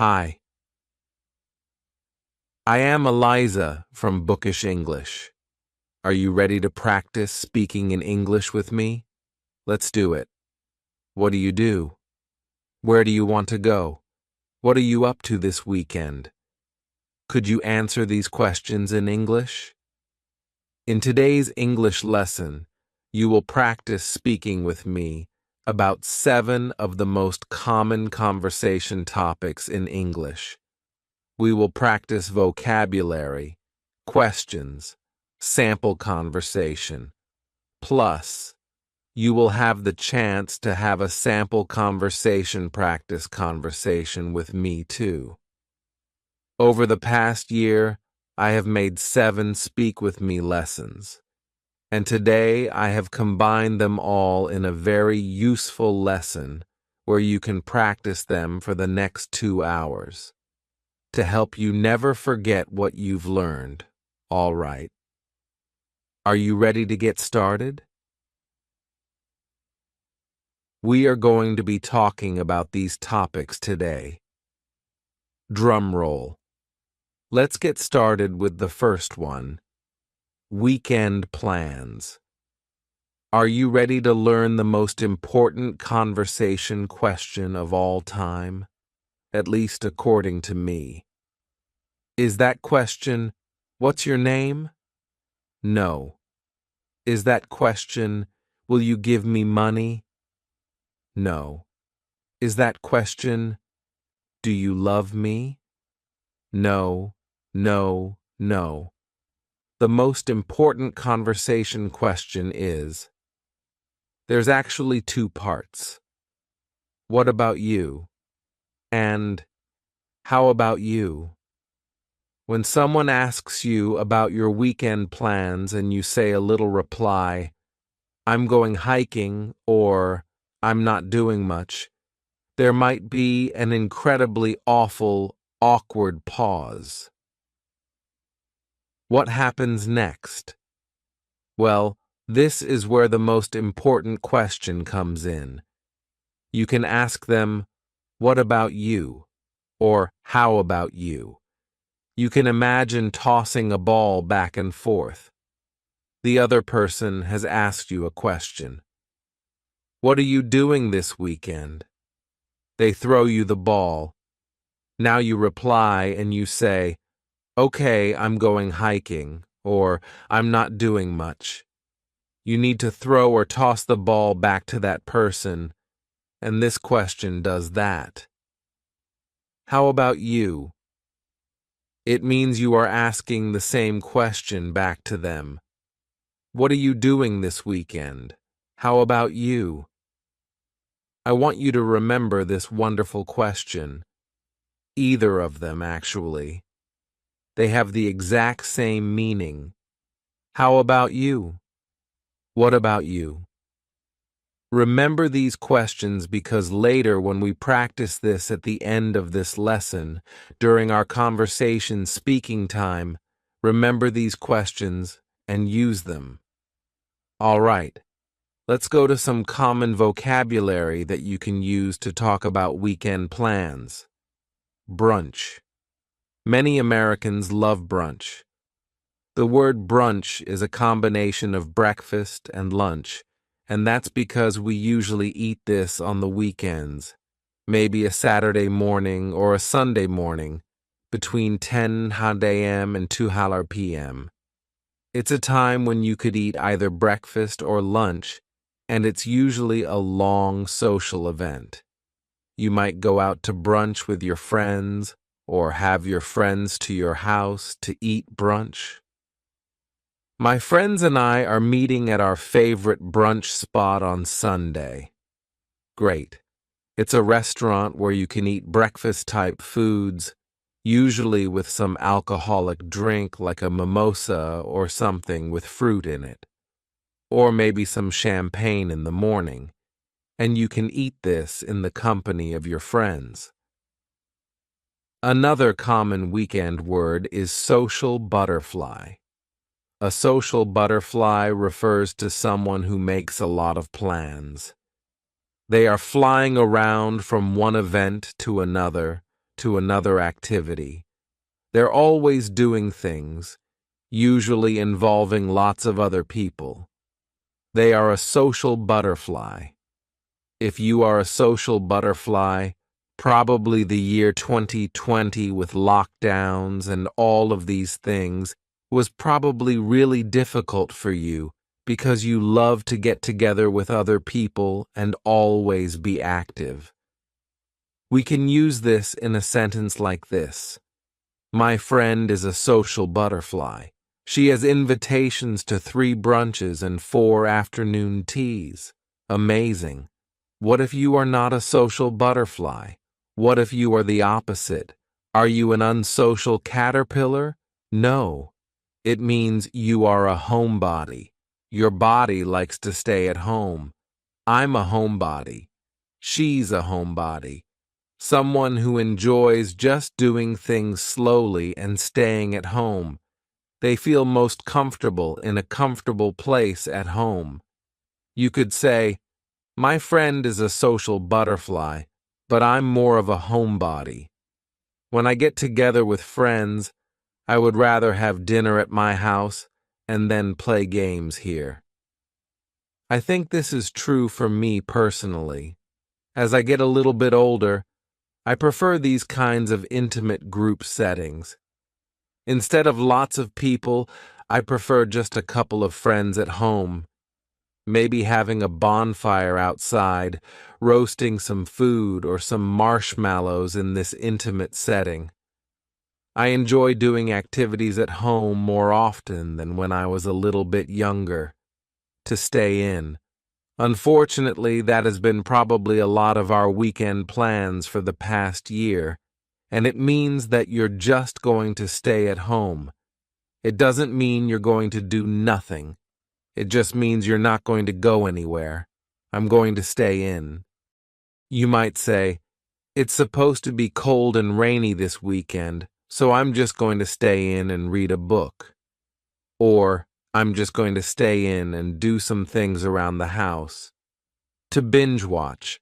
Hi, I am Eliza from Bookish English. Are you ready to practice speaking in English with me? Let's do it. What do you do? Where do you want to go? What are you up to this weekend? Could you answer these questions in English? In today's English lesson, you will practice speaking with me about 7 of the most common conversation topics in English. We will practice vocabulary, questions, sample conversation. Plus, you will have the chance to have a sample conversation practice conversation with me too. Over the past year, I have made 7 Speak With Me lessons, and today I have combined them all in a very useful lesson where you can practice them for the next 2 hours to help you never forget what you've learned. All right. Are you ready to get started? We are going to be talking about these topics today. Drum roll. Let's get started with the first one. Weekend plans. Are you ready to learn the most important conversation question of all time? At least according to me. Is that question, what's your name? No. Is that question, will you give me money? No. Is that question, do you love me? No, no, no. The most important conversation question is, there's actually 2 parts. What about you? And how about you? When someone asks you about your weekend plans and you say a little reply, I'm going hiking or I'm not doing much, there might be an incredibly awful, awkward pause. What happens next? Well, this is where the most important question comes in. You can ask them, what about you? Or how about you? You can imagine tossing a ball back and forth. The other person has asked you a question. What are you doing this weekend? They throw you the ball. Now you reply and you say, okay, I'm going hiking, or I'm not doing much. You need to throw or toss the ball back to that person, and this question does that. How about you? It means you are asking the same question back to them. What are you doing this weekend? How about you? I want you to remember this wonderful question. Either of them, actually. They have the exact same meaning. How about you? What about you? Remember these questions because later when we practice this at the end of this lesson, during our conversation speaking time, remember these questions and use them. All right, let's go to some common vocabulary that you can use to talk about weekend plans. Brunch. Many Americans love brunch. The word brunch is a combination of breakfast and lunch, and that's because we usually eat this on the weekends, maybe a Saturday morning or a Sunday morning, between 10 a.m. and 2 p.m. It's a time when you could eat either breakfast or lunch, and it's usually a long social event. You might go out to brunch with your friends, or have your friends to your house to eat brunch. My friends and I are meeting at our favorite brunch spot on Sunday. Great. It's a restaurant where you can eat breakfast-type foods, usually with some alcoholic drink like a mimosa or something with fruit in it, or maybe some champagne in the morning, and you can eat this in the company of your friends. Another common weekend word is social butterfly. A social butterfly refers to someone who makes a lot of plans. They are flying around from one event to another to another activity. They're always doing things, usually involving lots of other people. They are a social butterfly. If you are a social butterfly, probably the year 2020 with lockdowns and all of these things was probably really difficult for you because you love to get together with other people and always be active. We can use this in a sentence like this. My friend is a social butterfly. She has invitations to 3 brunches and 4 afternoon teas. Amazing. What if you are not a social butterfly? What if you are the opposite? Are you an unsocial caterpillar? No. It means you are a homebody. Your body likes to stay at home. I'm a homebody. She's a homebody. Someone who enjoys just doing things slowly and staying at home. They feel most comfortable in a comfortable place at home. You could say, my friend is a social butterfly, but I'm more of a homebody. When I get together with friends, I would rather have dinner at my house and then play games here. I think this is true for me personally. As I get a little bit older, I prefer these kinds of intimate group settings. Instead of lots of people, I prefer just a couple of friends at home. Maybe having a bonfire outside, roasting some food or some marshmallows in this intimate setting. I enjoy doing activities at home more often than when I was a little bit younger. To stay in. Unfortunately, that has been probably a lot of our weekend plans for the past year, and it means that you're just going to stay at home. It doesn't mean you're going to do nothing. It just means you're not going to go anywhere. I'm going to stay in. You might say, it's supposed to be cold and rainy this weekend, so I'm just going to stay in and read a book. Or, I'm just going to stay in and do some things around the house. To binge watch.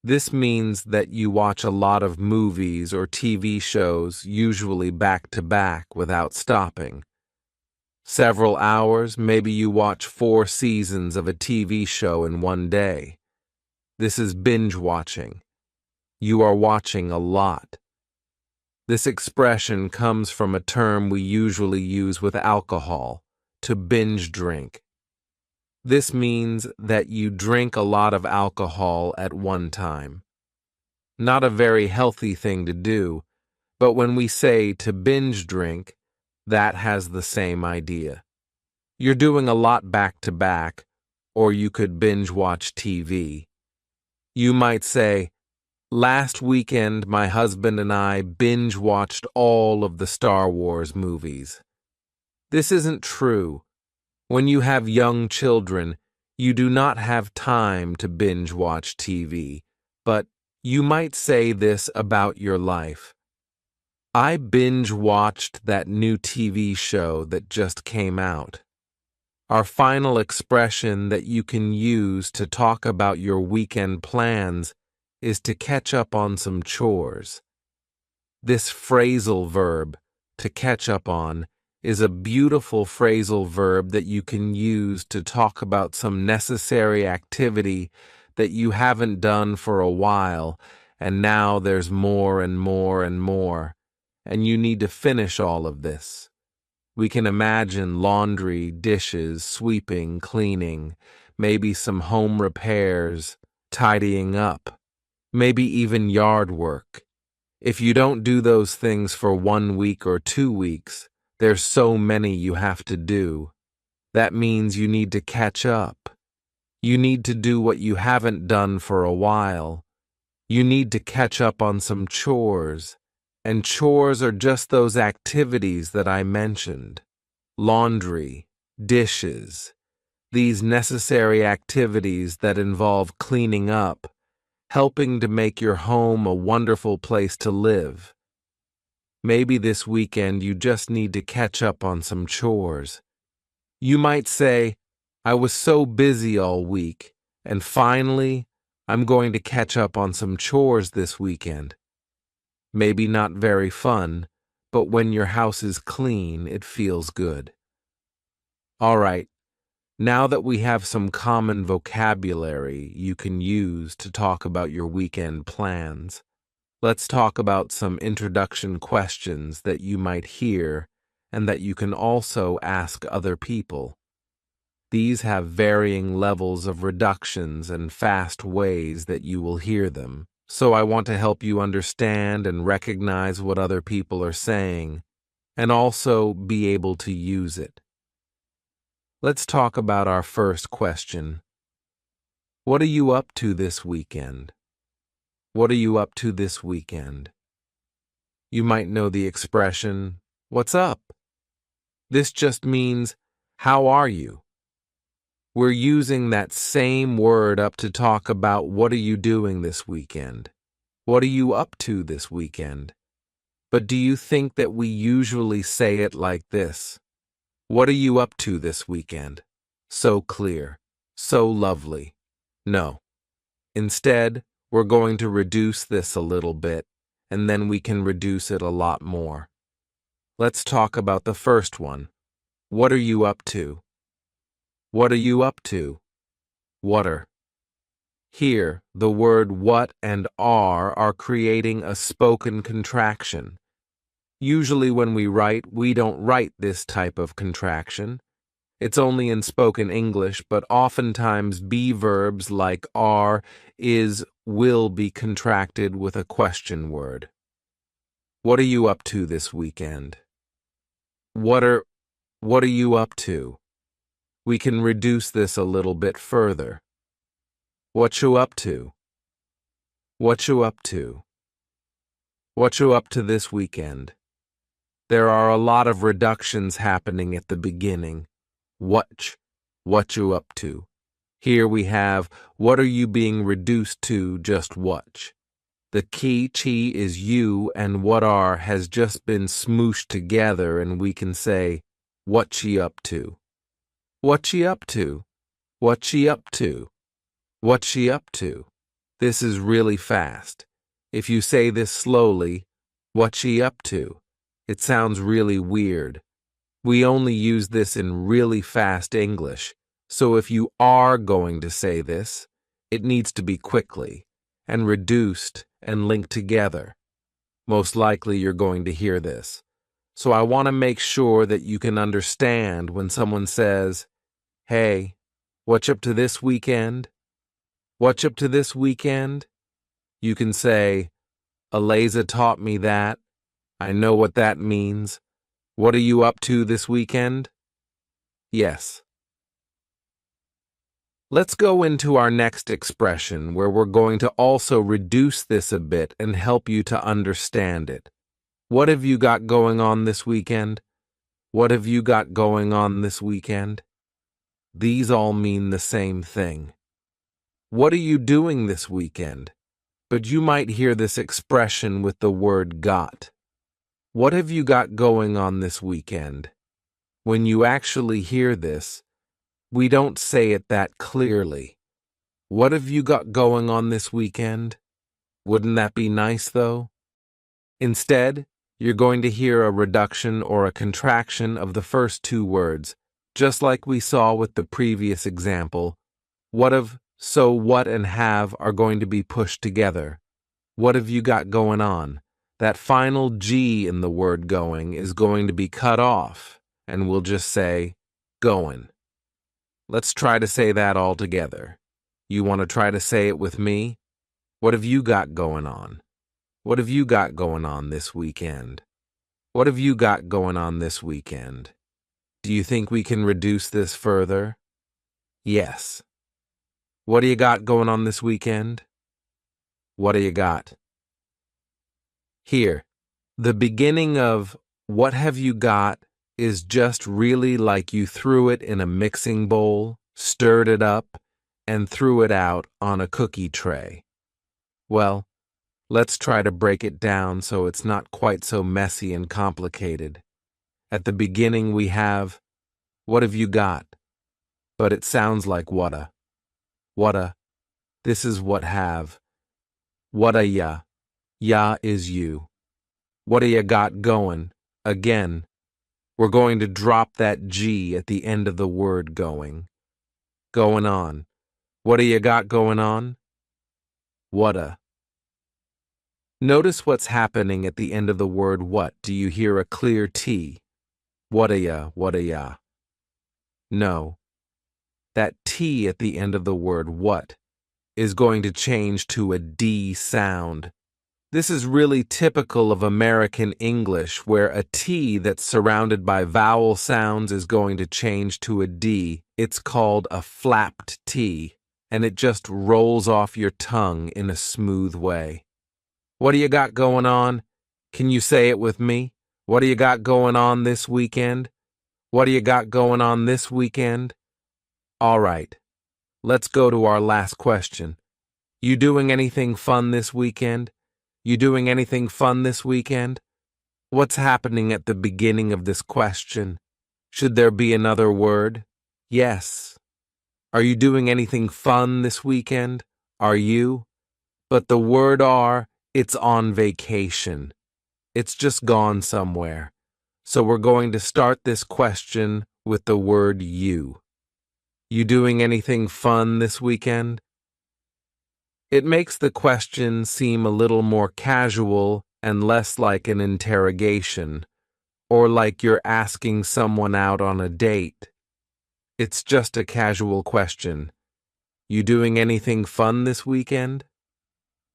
This means that you watch a lot of movies or TV shows, usually back to back without stopping. Several hours, maybe you watch 4 seasons of a TV show in one day. This is binge watching. You are watching a lot. This expression comes from a term we usually use with alcohol, to binge drink. This means that you drink a lot of alcohol at one time. Not a very healthy thing to do, but when we say to binge drink, that has the same idea. You're doing a lot back to back, or you could binge watch TV. You might say, last weekend my husband and I binge watched all of the Star Wars movies. This isn't true. When you have young children, you do not have time to binge watch TV, but you might say this about your life. I binge watched that new TV show that just came out. Our final expression that you can use to talk about your weekend plans is to catch up on some chores. This phrasal verb, to catch up on, is a beautiful phrasal verb that you can use to talk about some necessary activity that you haven't done for a while, and now there's more and more and more, and you need to finish all of this. We can imagine laundry, dishes, sweeping, cleaning, maybe some home repairs, tidying up, maybe even yard work. If you don't do those things for 1 week or 2 weeks, there's so many you have to do. That means you need to catch up. You need to do what you haven't done for a while. You need to catch up on some chores. And chores are just those activities that I mentioned. Laundry, dishes, these necessary activities that involve cleaning up, helping to make your home a wonderful place to live. Maybe this weekend you just need to catch up on some chores. You might say, I was so busy all week, and finally, I'm going to catch up on some chores this weekend. Maybe not very fun, but when your house is clean, it feels good. All right, now that we have some common vocabulary you can use to talk about your weekend plans, let's talk about some introduction questions that you might hear and that you can also ask other people. These have varying levels of reductions and fast ways that you will hear them, so I want to help you understand and recognize what other people are saying, and also be able to use it. Let's talk about our first question. What are you up to this weekend? What are you up to this weekend? You might know the expression, "What's up?" This just means, "How are you?" We're using that same word up to talk about what are you doing this weekend? What are you up to this weekend? But do you think that we usually say it like this? What are you up to this weekend? So clear, so lovely. No. Instead, we're going to reduce this a little bit, and then we can reduce it a lot more. Let's talk about the first one. What are you up to? What are you up to? Whatter. Here, the word what and are creating a spoken contraction. Usually when we write, we don't write this type of contraction. It's only in spoken English, but oftentimes be verbs like are, is, will be contracted with a question word. What are you up to this weekend? What are you up to? We can reduce this a little bit further. What you up to? What you up to? What you up to this weekend? There are a lot of reductions happening at the beginning. What you up to? Here we have, what are you being reduced to just watch? The key chi is you and what are has just been smooshed together and we can say, what she up to? What she up to? What she up to? What she up to? This is really fast. If you say this slowly, what she up to? It sounds really weird. We only use this in really fast English, so if you are going to say this, it needs to be quickly, and reduced and linked together. Most likely you're going to hear this. So I want to make sure that you can understand when someone says, "Hey, what's up to this weekend? What's up to this weekend?" You can say, "Eliza taught me that. I know what that means. What are you up to this weekend?" Yes. Let's go into our next expression where we're going to also reduce this a bit and help you to understand it. What have you got going on this weekend? What have you got going on this weekend? These all mean the same thing. What are you doing this weekend? But you might hear this expression with the word got. What have you got going on this weekend? When you actually hear this, we don't say it that clearly. What have you got going on this weekend? Wouldn't that be nice, though? Instead, you're going to hear a reduction or a contraction of the first two words, just like we saw with the previous example. What of, so what and have are going to be pushed together. What have you got going on? That final G in the word going is going to be cut off, and we'll just say, going. Let's try to say that all together. You want to try to say it with me? What have you got going on? What have you got going on this weekend? What have you got going on this weekend? Do you think we can reduce this further? Yes. What do you got going on this weekend? What do you got? Here, the beginning of what have you got is just really like you threw it in a mixing bowl, stirred it up, and threw it out on a cookie tray. Well, let's try to break it down so it's not quite so messy and complicated. At the beginning we have, what have you got? But it sounds like whatta. Whatta. This is what have. Whatta ya. Ya is you. What do you got going? Again, we're going to drop that G at the end of the word going. Going on. What do you got going on? Whata. Notice what's happening at the end of the word what. Do you hear a clear T? Whata ya, whata ya. No. That T at the end of the word what is going to change to a D sound. This is really typical of American English, where a T that's surrounded by vowel sounds is going to change to a D. It's called a flapped T, and it just rolls off your tongue in a smooth way. What do you got going on? Can you say it with me? What do you got going on this weekend? What do you got going on this weekend? All right, let's go to our last question. You doing anything fun this weekend? You doing anything fun this weekend? What's happening at the beginning of this question? Should there be another word? Yes. Are you doing anything fun this weekend? Are you? But the word are, it's on vacation. It's just gone somewhere. So we're going to start this question with the word you. You doing anything fun this weekend? It makes the question seem a little more casual and less like an interrogation, or like you're asking someone out on a date. It's just a casual question. You doing anything fun this weekend?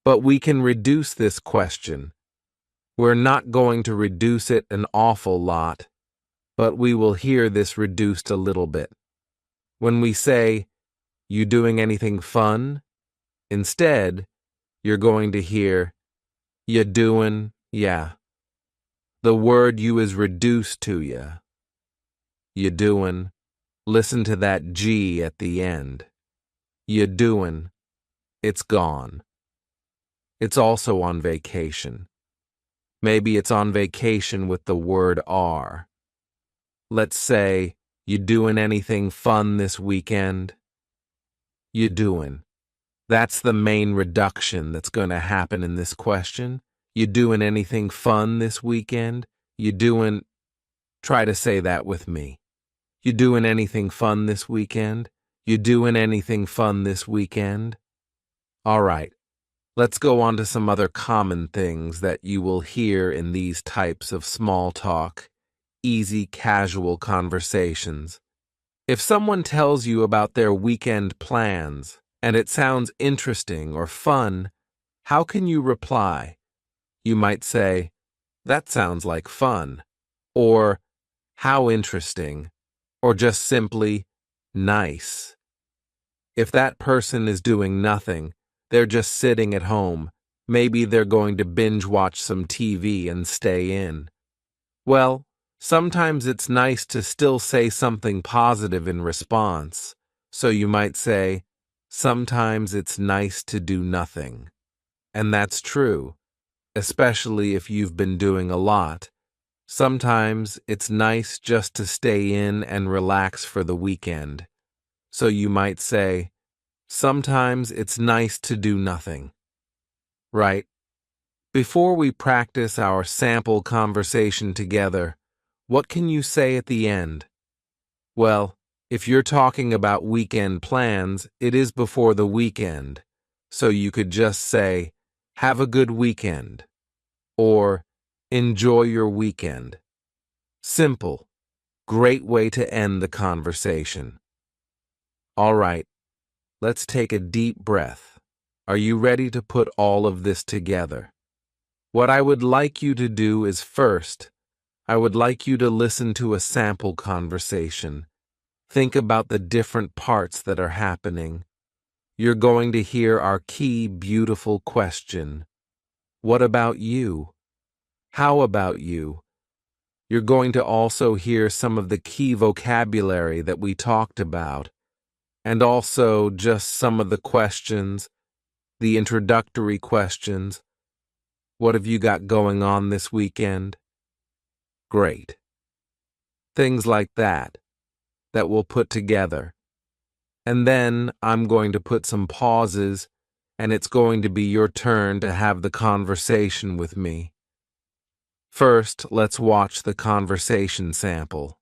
But we can reduce this question. We're not going to reduce it an awful lot, but we will hear this reduced a little bit. When we say, you doing anything fun? Instead, you're going to hear, you doing, yeah. The word you is reduced to ya. You doing, listen to that G at the end. You doing, it's gone. It's also on vacation. Maybe it's on vacation with the word are. Let's say, you doing anything fun this weekend? You doing. That's the main reduction that's going to happen in this question. You doing anything fun this weekend? You doing... Try to say that with me. You doing anything fun this weekend? You doing anything fun this weekend? All right, let's go on to some other common things that you will hear in these types of small talk, easy, casual conversations. If someone tells you about their weekend plans, and it sounds interesting or fun, how can you reply? You might say, that sounds like fun, or how interesting, or just simply, nice. If that person is doing nothing, they're just sitting at home, maybe they're going to binge watch some TV and stay in. Well, sometimes it's nice to still say something positive in response, so you might say, sometimes it's nice to do nothing. And that's true, especially if you've been doing a lot. Sometimes it's nice just to stay in and relax for the weekend. So you might say, sometimes it's nice to do nothing. Right? Before we practice our sample conversation together, what can you say at the end? Well, if you're talking about weekend plans, it is before the weekend, so you could just say, have a good weekend, or enjoy your weekend. Simple, great way to end the conversation. All right, let's take a deep breath. Are you ready to put all of this together? What I would like you to do is first, I would like you to listen to a sample conversation. Think about the different parts that are happening. You're going to hear our key, beautiful question. What about you? How about you? You're going to also hear some of the key vocabulary that we talked about, and also just some of the questions, the introductory questions. What have you got going on this weekend? Great. Things like that we'll put together. And then I'm going to put some pauses, and it's going to be your turn to have the conversation with me. First, let's watch the conversation sample.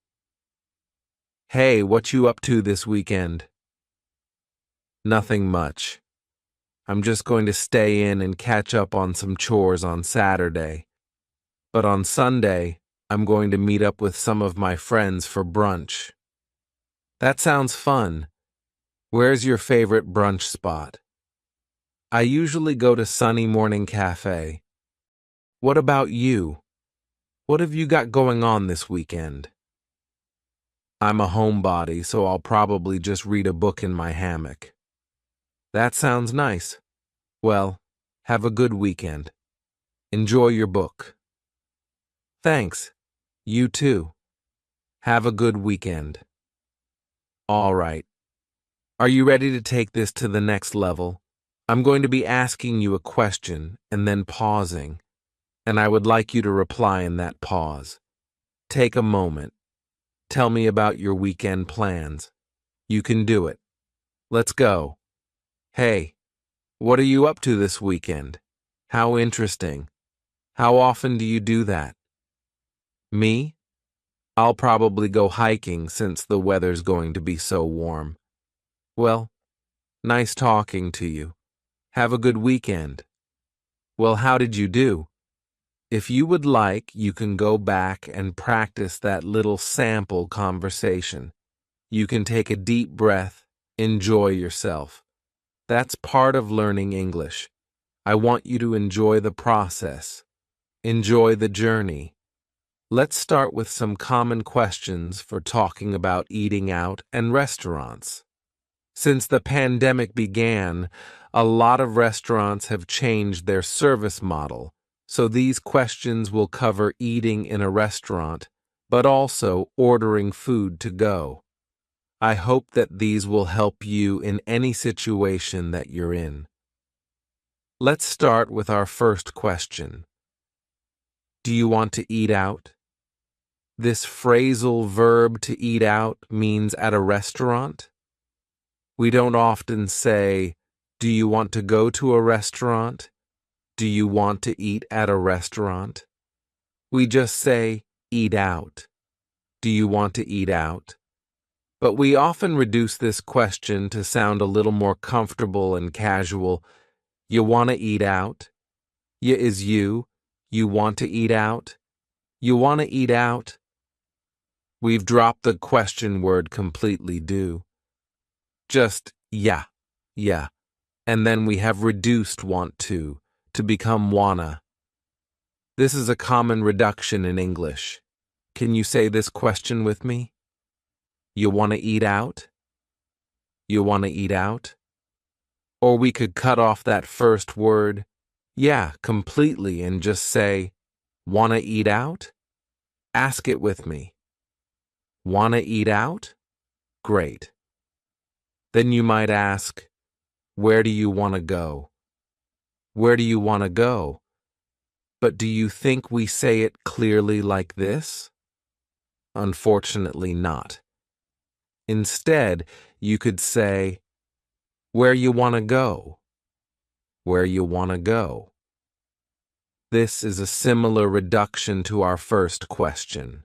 Hey, what you up to this weekend? Nothing much. I'm just going to stay in and catch up on some chores on Saturday. But on Sunday, I'm going to meet up with some of my friends for brunch. That sounds fun. Where's your favorite brunch spot? I usually go to Sunny Morning Cafe. What about you? What have you got going on this weekend? I'm a homebody, so I'll probably just read a book in my hammock. That sounds nice. Well, have a good weekend. Enjoy your book. Thanks. You too. Have a good weekend. All right. Are you ready to take this to the next level? I'm going to be asking you a question and then pausing, and I would like you to reply in that pause. Take a moment. Tell me about your weekend plans. You can do it. Let's go. Hey, what are you up to this weekend? How interesting. How often do you do that? Me? I'll probably go hiking since the weather's going to be so warm. Well, nice talking to you. Have a good weekend. Well, how did you do? If you would like, you can go back and practice that little sample conversation. You can take a deep breath, enjoy yourself. That's part of learning English. I want you to enjoy the process. Enjoy the journey. Let's start with some common questions for talking about eating out and restaurants. Since the pandemic began, a lot of restaurants have changed their service model. So these questions will cover eating in a restaurant, but also ordering food to go. I hope that these will help you in any situation that you're in. Let's start with our first question. Do you want to eat out? This phrasal verb to eat out means at a restaurant. We don't often say, do you want to go to a restaurant? Do you want to eat at a restaurant? We just say, eat out. Do you want to eat out? But we often reduce this question to sound a little more comfortable and casual. You want to eat out? You is you. You want to eat out? You want to eat out? We've dropped the question word completely, do. Just, yeah. And then we have reduced want to become wanna. This is a common reduction in English. Can you say this question with me? You want to eat out? You want to eat out? Or we could cut off that first word, yeah, completely and just say, want to eat out? Ask it with me. Want to eat out? Great. Then you might ask, where do you want to go? Where do you want to go? But do you think we say it clearly like this? Unfortunately not. Instead, you could say, where you want to go? Where you want to go? This is a similar reduction to our first question.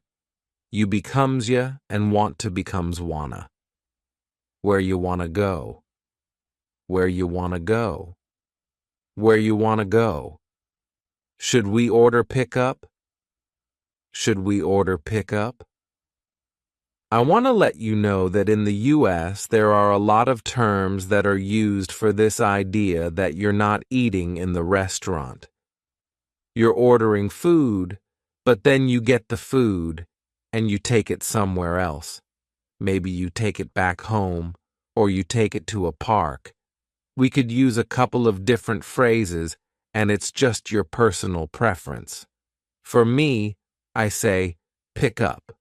You becomes ya and want to becomes wanna. Where you want to go? Where you want to go? Where you want to go? Should we order pickup? Should we order pickup? I want to let you know that in the U.S. there are a lot of terms that are used for this idea that you're not eating in the restaurant. You're ordering food, but then you get the food and you take it somewhere else. Maybe you take it back home or you take it to a park. We could use a couple of different phrases and it's just your personal preference. For me, I say, pick up.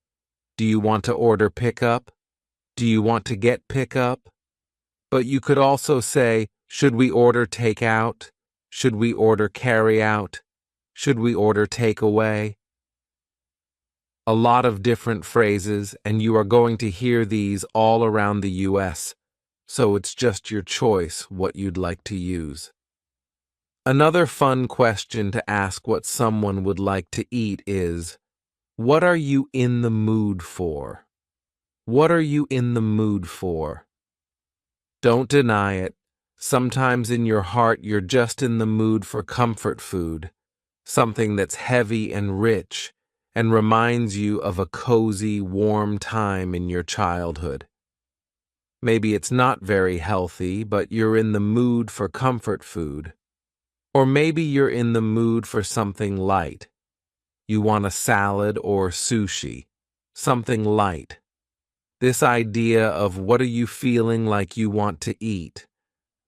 Do you want to order pickup? Do you want to get pickup? But you could also say, should we order takeout? Should we order carry out? Should we order takeaway? A lot of different phrases, and you are going to hear these all around the U.S., so it's just your choice what you'd like to use. Another fun question to ask what someone would like to eat is, what are you in the mood for? What are you in the mood for? Don't deny it. Sometimes in your heart you're just in the mood for comfort food, something that's heavy and rich and reminds you of a cozy, warm time in your childhood. Maybe it's not very healthy, but you're in the mood for comfort food. Or maybe you're in the mood for something light. You want a salad or sushi, something light. This idea of what are you feeling like you want to eat.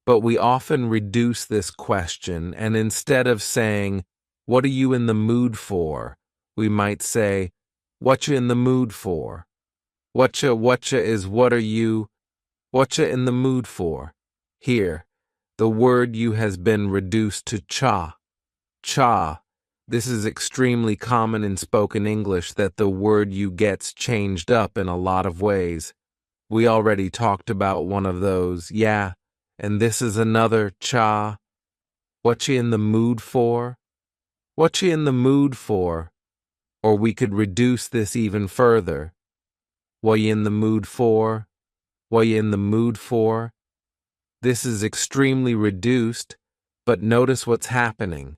But we often reduce this question, and instead of saying, what are you in the mood for? We might say, what you in the mood for? Whatcha is what are you? Whatcha in the mood for? Here, the word you has been reduced to cha. Cha. This is extremely common in spoken English that the word you gets changed up in a lot of ways. We already talked about one of those, yeah, and this is another cha. What you in the mood for? What you in the mood for? Or we could reduce this even further. What you in the mood for? What you in the mood for? This is extremely reduced, but notice what's happening.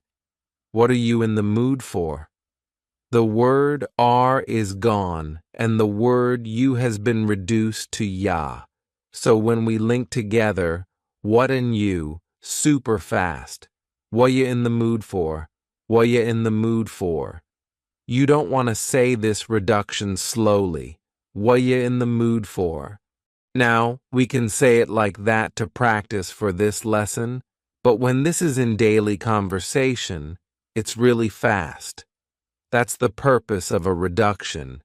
What are you in the mood for? The word are is gone, and the word you has been reduced to ya. So when we link together, what and you, super fast. What you in the mood for? What you in the mood for? You don't want to say this reduction slowly. What you in the mood for? Now, we can say it like that to practice for this lesson, but when this is in daily conversation, it's really fast. That's the purpose of a reduction.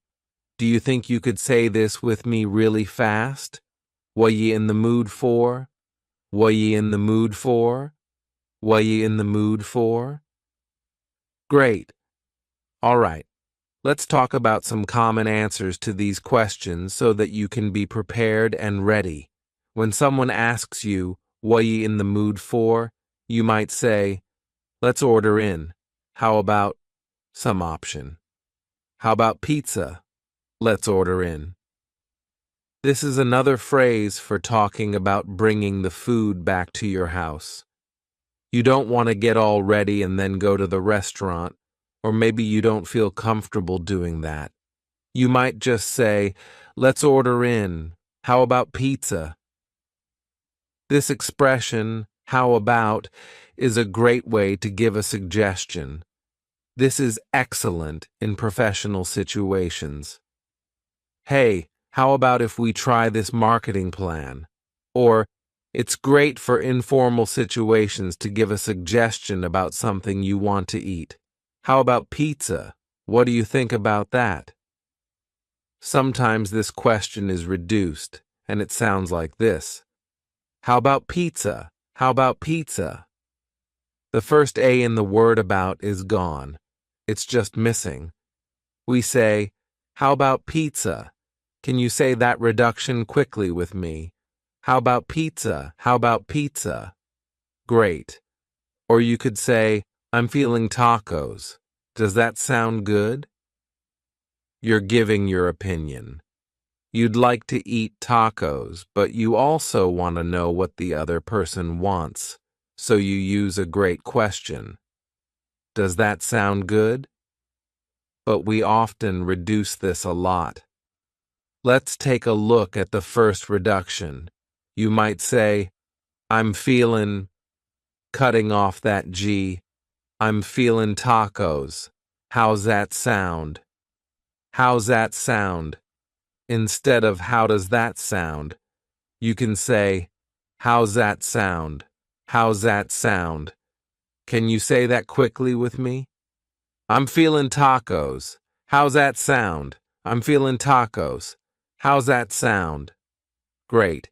Do you think you could say this with me really fast? What ye in the mood for? What ye in the mood for? What ye in the mood for? Great. All right. Let's talk about some common answers to these questions so that you can be prepared and ready. When someone asks you, what ye in the mood for? You might say, let's order in. How about some option? How about pizza? Let's order in. This is another phrase for talking about bringing the food back to your house. You don't want to get all ready and then go to the restaurant, or maybe you don't feel comfortable doing that. You might just say, let's order in. How about pizza? This expression, how about, is a great way to give a suggestion. This is excellent in professional situations. Hey, how about if we try this marketing plan? Or, it's great for informal situations to give a suggestion about something you want to eat. How about pizza? What do you think about that? Sometimes this question is reduced, and it sounds like this. How about pizza? How about pizza? The first A in the word about is gone. It's just missing. We say, how about pizza? Can you say that reduction quickly with me? How about pizza? How about pizza? Great. Or you could say, I'm feeling tacos. Does that sound good? You're giving your opinion. You'd like to eat tacos, but you also want to know what the other person wants, so you use a great question. Does that sound good? But we often reduce this a lot. Let's take a look at the first reduction. You might say, I'm feeling, cutting off that G, I'm feeling tacos. How's that sound? How's that sound? Instead of how does that sound, you can say, how's that sound? How's that sound? Can you say that quickly with me? I'm feeling tacos. How's that sound? I'm feeling tacos. How's that sound? Great.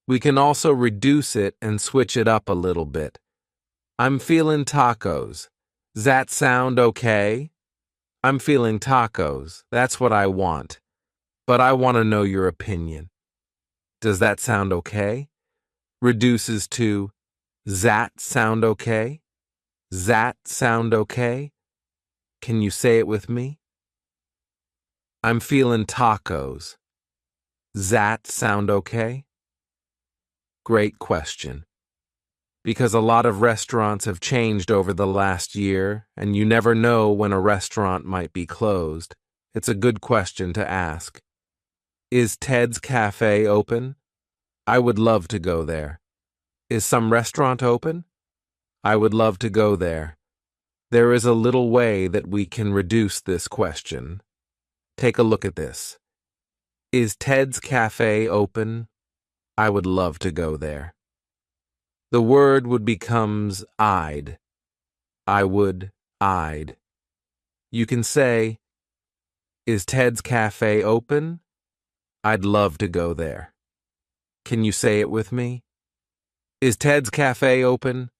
We can also reduce it and switch it up a little bit. I'm feeling tacos. Does that sound okay? I'm feeling tacos. That's what I want. But I want to know your opinion. Does that sound okay? Reduces to, does that sound okay? That sound okay? Can you say it with me? I'm feeling tacos. That sound okay? Great question. Because a lot of restaurants have changed over the last year, and you never know when a restaurant might be closed. It's a good question to ask. Is Ted's Cafe open? I would love to go there. Is some restaurant open? I would love to go there. There is a little way that we can reduce this question. Take a look at this. Is Ted's Cafe open? I would love to go there. The word would becomes I'd. I would, I'd. You can say, is Ted's Cafe open? I'd love to go there. Can you say it with me? Is Ted's Cafe open?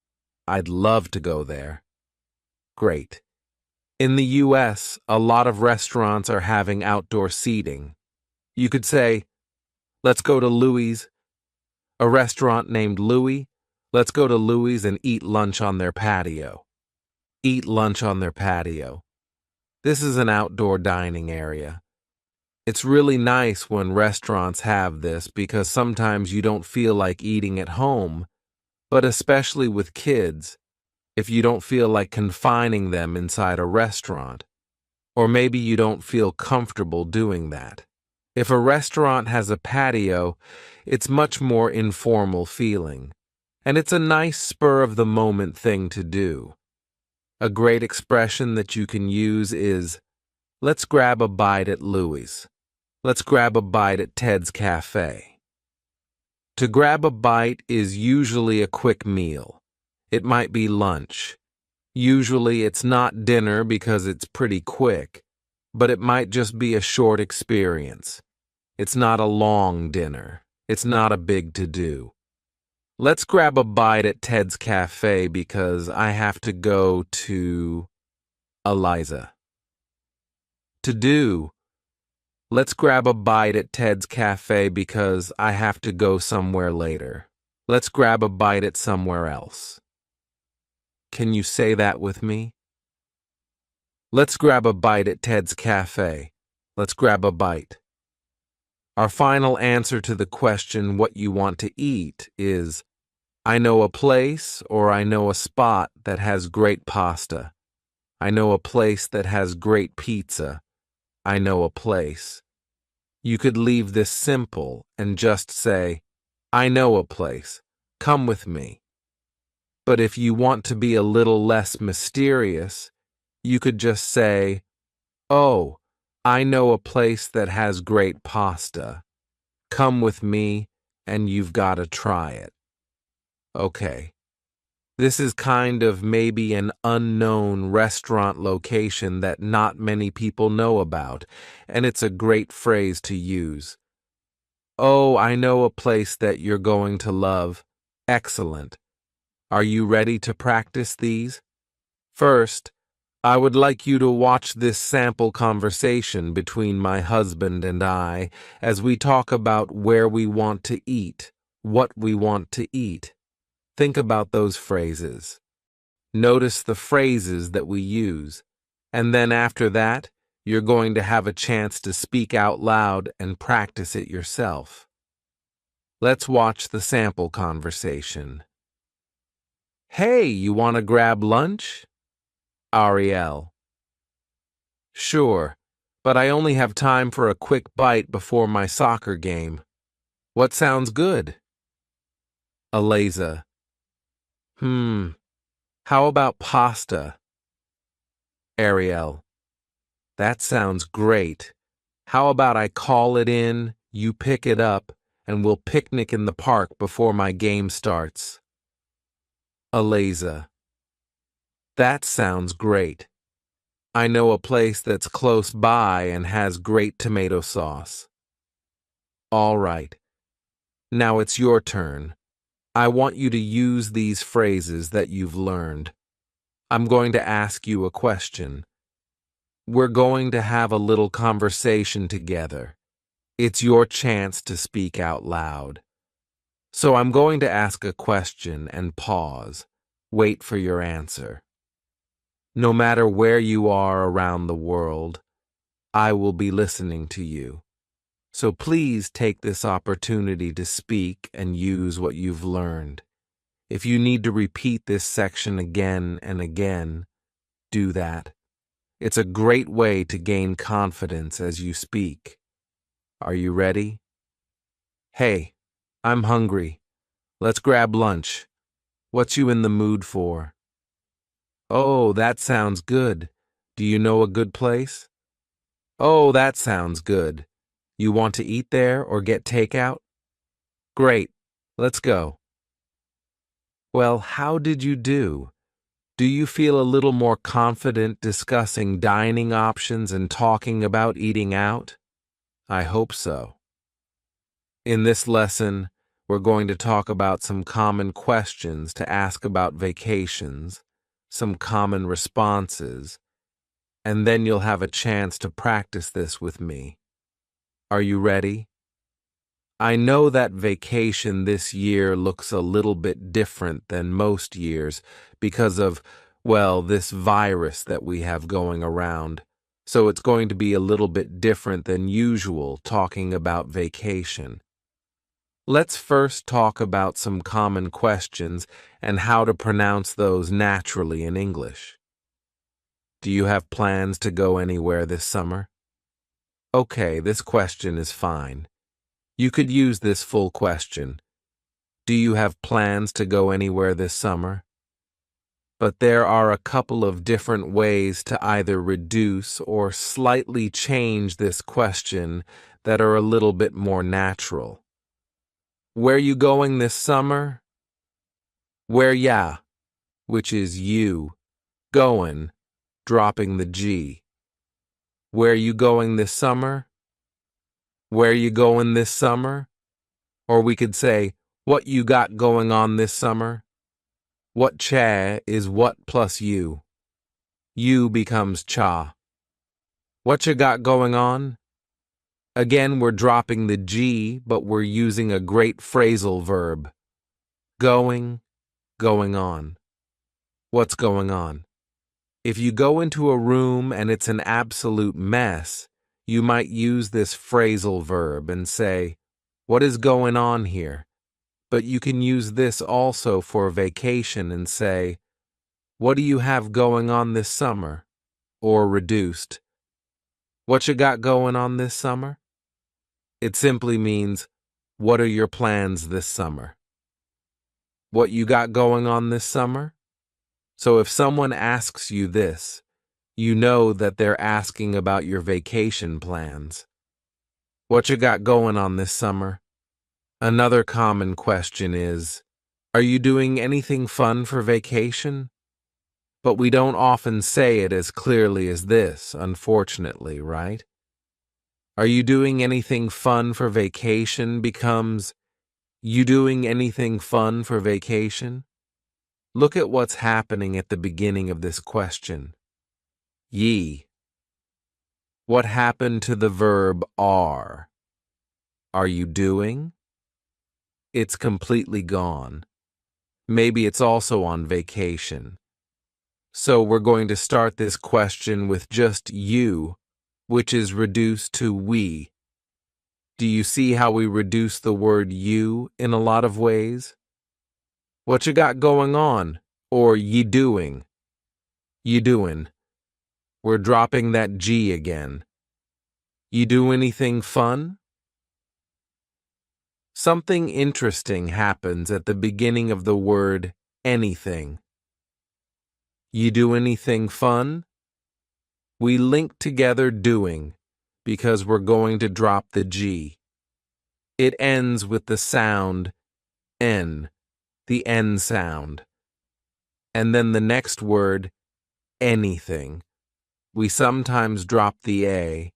I'd love to go there. Great. In the U.S., a lot of restaurants are having outdoor seating. You could say, let's go to Louie's. A restaurant named Louie. Let's go to Louie's and eat lunch on their patio. Eat lunch on their patio. This is an outdoor dining area. It's really nice when restaurants have this because sometimes you don't feel like eating at home, but especially with kids, if you don't feel like confining them inside a restaurant, or maybe you don't feel comfortable doing that. If a restaurant has a patio, it's much more informal feeling, and it's a nice spur-of-the-moment thing to do. A great expression that you can use is, let's grab a bite at Louie's. Let's grab a bite at Ted's Cafe. To grab a bite is usually a quick meal. It might be lunch. Usually it's not dinner because it's pretty quick, but it might just be a short experience. It's not a long dinner. It's not a big to-do. Let's grab a bite at Ted's Cafe because I have to go to Eliza. To do. Let's grab a bite at Ted's Cafe because I have to go somewhere later. Let's grab a bite at somewhere else. Can you say that with me? Let's grab a bite at Ted's Cafe. Let's grab a bite. Our final answer to the question what you want to eat is, I know a place or I know a spot that has great pasta. I know a place that has great pizza. I know a place. You could leave this simple and just say, I know a place. Come with me. But if you want to be a little less mysterious, you could just say, oh, I know a place that has great pasta. Come with me and you've got to try it. Okay. This is kind of maybe an unknown restaurant location that not many people know about, and it's a great phrase to use. Oh, I know a place that you're going to love. Excellent. Are you ready to practice these? First, I would like you to watch this sample conversation between my husband and I as we talk about where we want to eat, what we want to eat. Think about those phrases. Notice the phrases that we use, and then after that, you're going to have a chance to speak out loud and practice it yourself. Let's watch the sample conversation. Hey, you want to grab lunch? Ariel. Sure, but I only have time for a quick bite before my soccer game. What sounds good? Eliza. How about pasta? Ariel. That sounds great. How about I call it in, you pick it up, and we'll picnic in the park before my game starts? Eliza. That sounds great. I know a place that's close by and has great tomato sauce. All right. Now it's your turn. I want you to use these phrases that you've learned. I'm going to ask you a question. We're going to have a little conversation together. It's your chance to speak out loud. So I'm going to ask a question and pause. Wait for your answer. No matter where you are around the world, I will be listening to you. So please take this opportunity to speak and use what you've learned. If you need to repeat this section again and again, do that. It's a great way to gain confidence as you speak. Are you ready? Hey, I'm hungry. Let's grab lunch. What's you in the mood for? Oh, that sounds good. Do you know a good place? Oh, that sounds good. You want to eat there or get takeout? Great. Let's go. Well, how did you do? Do you feel a little more confident discussing dining options and talking about eating out? I hope so. In this lesson, we're going to talk about some common questions to ask about vacations, some common responses, and then you'll have a chance to practice this with me. Are you ready? I know that vacation this year looks a little bit different than most years because of, well, this virus that we have going around. So it's going to be a little bit different than usual talking about vacation. Let's first talk about some common questions and how to pronounce those naturally in English. Do you have plans to go anywhere this summer? Okay, this question is fine. You could use this full question. Do you have plans to go anywhere this summer? But there are a couple of different ways to either reduce or slightly change this question that are a little bit more natural. Where you going this summer? Where ya, which is you, going, dropping the G. Where you going this summer? Where you going this summer? Or we could say, what you got going on this summer? What cha is what plus you. You becomes cha. What you got going on? Again, we're dropping the G, but we're using a great phrasal verb. Going, going on. What's going on? If you go into a room and it's an absolute mess, you might use this phrasal verb and say, what is going on here? But you can use this also for vacation and say, what do you have going on this summer? Or reduced, what you got going on this summer? It simply means, what are your plans this summer? What you got going on this summer? So if someone asks you this, you know that they're asking about your vacation plans. What you got going on this summer? Another common question is, are you doing anything fun for vacation? But we don't often say it as clearly as this, unfortunately, right? Are you doing anything fun for vacation becomes, you doing anything fun for vacation? Look at what's happening at the beginning of this question. Ye. What happened to the verb are? Are you doing? It's completely gone. Maybe it's also on vacation. So we're going to start this question with just you, which is reduced to we. Do you see how we reduce the word you in a lot of ways? What you got going on? Or ye doing? Ye doing. We're dropping that G again. You do anything fun? Something interesting happens at the beginning of the word anything. You do anything fun? We link together doing because we're going to drop the G. It ends with the sound N, the N sound. And then the next word, anything. We sometimes drop the A,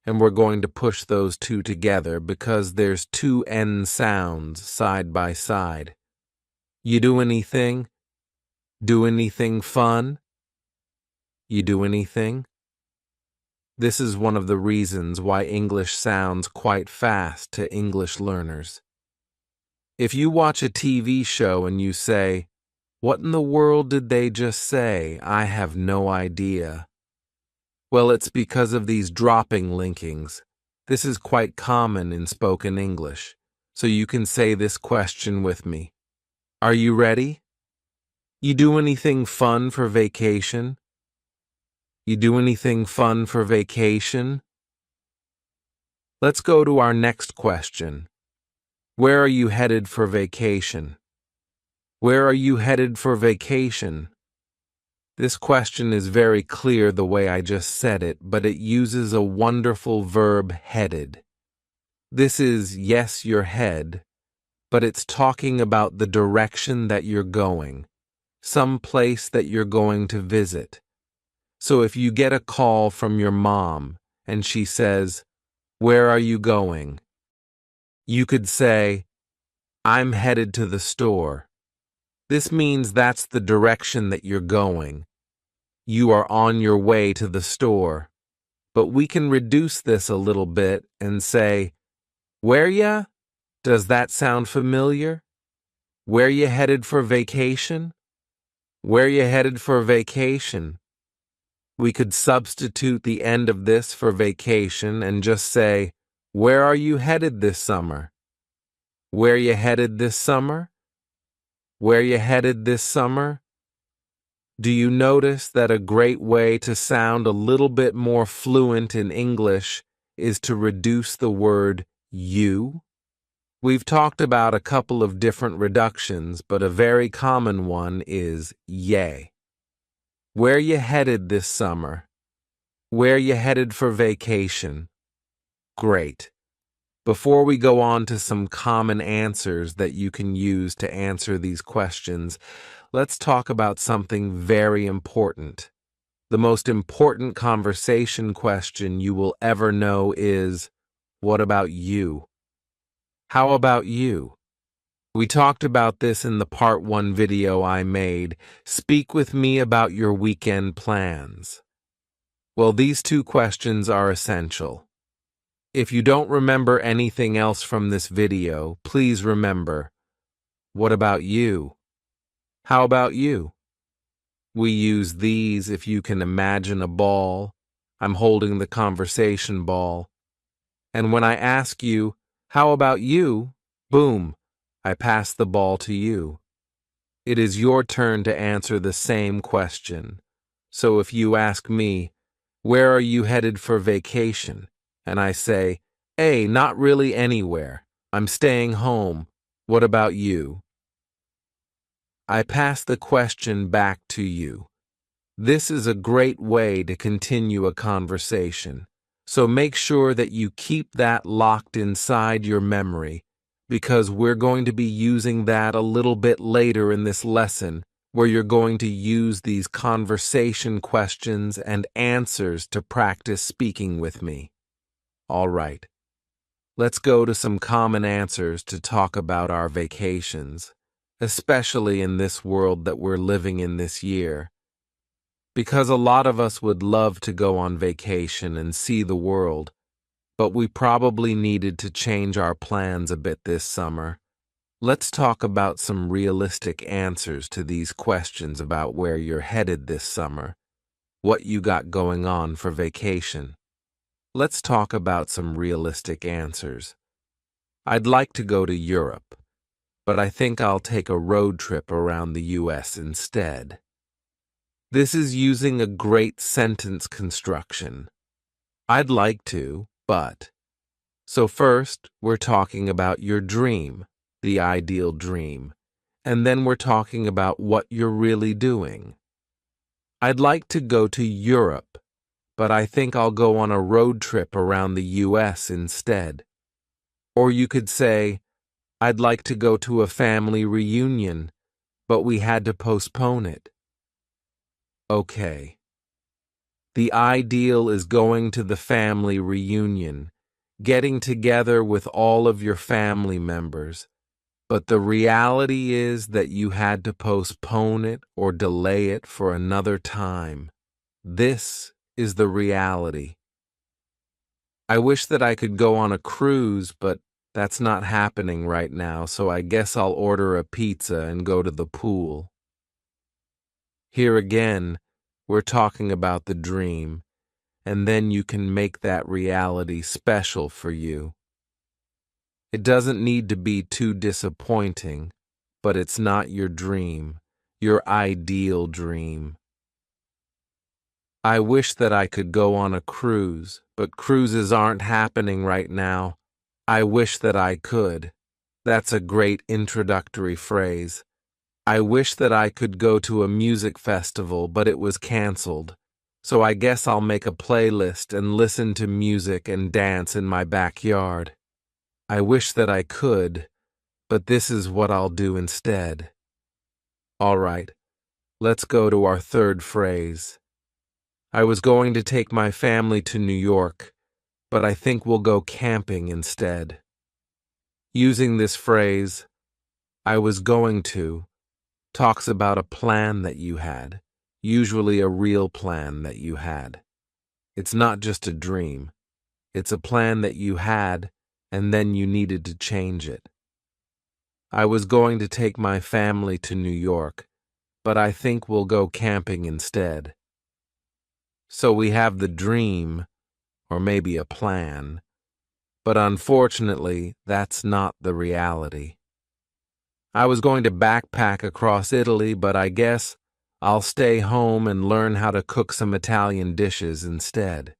and we're going to push those two together because there's two N sounds side by side. You do anything? Do anything fun? You do anything? This is one of the reasons why English sounds quite fast to English learners. If you watch a TV show and you say, What in the world did they just say? I have no idea. Well, it's because of these dropping linkings. This is quite common in spoken English, so you can say this question with me. Are you ready? You do anything fun for vacation? You do anything fun for vacation? Let's go to our next question. Where are you headed for vacation? Where are you headed for vacation? This question is very clear the way I just said it, but it uses a wonderful verb, headed. This is, yes, your head, but it's talking about the direction that you're going, some place that you're going to visit. So if you get a call from your mom and she says, "Where are you going?" you could say, "I'm headed to the store." This means that's the direction that you're going. You are on your way to the store. But we can reduce this a little bit and say, "Where ya?" Does that sound familiar? Where you headed for vacation? Where you headed for vacation? We could substitute the end of this for vacation and just say, "Where are you headed this summer?" Where you headed this summer? Where you headed this summer? Do you notice that a great way to sound a little bit more fluent in English is to reduce the word you? We've talked about a couple of different reductions, but a very common one is yay. Where you headed this summer? Where you headed for vacation? Great. Before we go on to some common answers that you can use to answer these questions, let's talk about something very important. The most important conversation question you will ever know is, what about you? How about you? We talked about this in the part 1 video I made, Speak with me about your weekend plans. Well, these two questions are essential. If you don't remember anything else from this video, please remember, what about you? How about you? We use these if you can imagine a ball. I'm holding the conversation ball. And when I ask you, how about you? Boom, I pass the ball to you. It is your turn to answer the same question. So if you ask me, where are you headed for vacation? And I say, hey, not really anywhere. I'm staying home. What about you? I pass the question back to you. This is a great way to continue a conversation. So make sure that you keep that locked inside your memory, because we're going to be using that a little bit later in this lesson, where you're going to use these conversation questions and answers to practice speaking with me. All right, let's go to some common answers to talk about our vacations, especially in this world that we're living in this year. Because a lot of us would love to go on vacation and see the world, but we probably needed to change our plans a bit this summer. Let's talk about some realistic answers to these questions about where you're headed this summer, what you got going on for vacation. Let's talk about some realistic answers. I'd like to go to Europe, but I think I'll take a road trip around the US instead. This is using a great sentence construction. I'd like to, but. So first, we're talking about your dream, the ideal dream, and then we're talking about what you're really doing. I'd like to go to Europe, but I think I'll go on a road trip around the US instead. Or you could say, I'd like to go to a family reunion, but we had to postpone it. Okay. The ideal is going to the family reunion, getting together with all of your family members, but the reality is that you had to postpone it or delay it for another time. This is the reality. I wish that I could go on a cruise, but that's not happening right now, so I guess I'll order a pizza and go to the pool. Here again, we're talking about the dream, and then you can make that reality special for you. It doesn't need to be too disappointing, but it's not your dream, your ideal dream. I wish that I could go on a cruise, but cruises aren't happening right now. I wish that I could. That's a great introductory phrase. I wish that I could go to a music festival, but it was canceled. So I guess I'll make a playlist and listen to music and dance in my backyard. I wish that I could, but this is what I'll do instead. All right, let's go to our third phrase. I was going to take my family to New York, but I think we'll go camping instead. Using this phrase, I was going to, talks about a plan that you had, usually a real plan that you had. It's not just a dream. It's a plan that you had, and then you needed to change it. I was going to take my family to New York, but I think we'll go camping instead. So we have the dream, or maybe a plan, but unfortunately, that's not the reality. I was going to backpack across Italy, but I guess I'll stay home and learn how to cook some Italian dishes instead.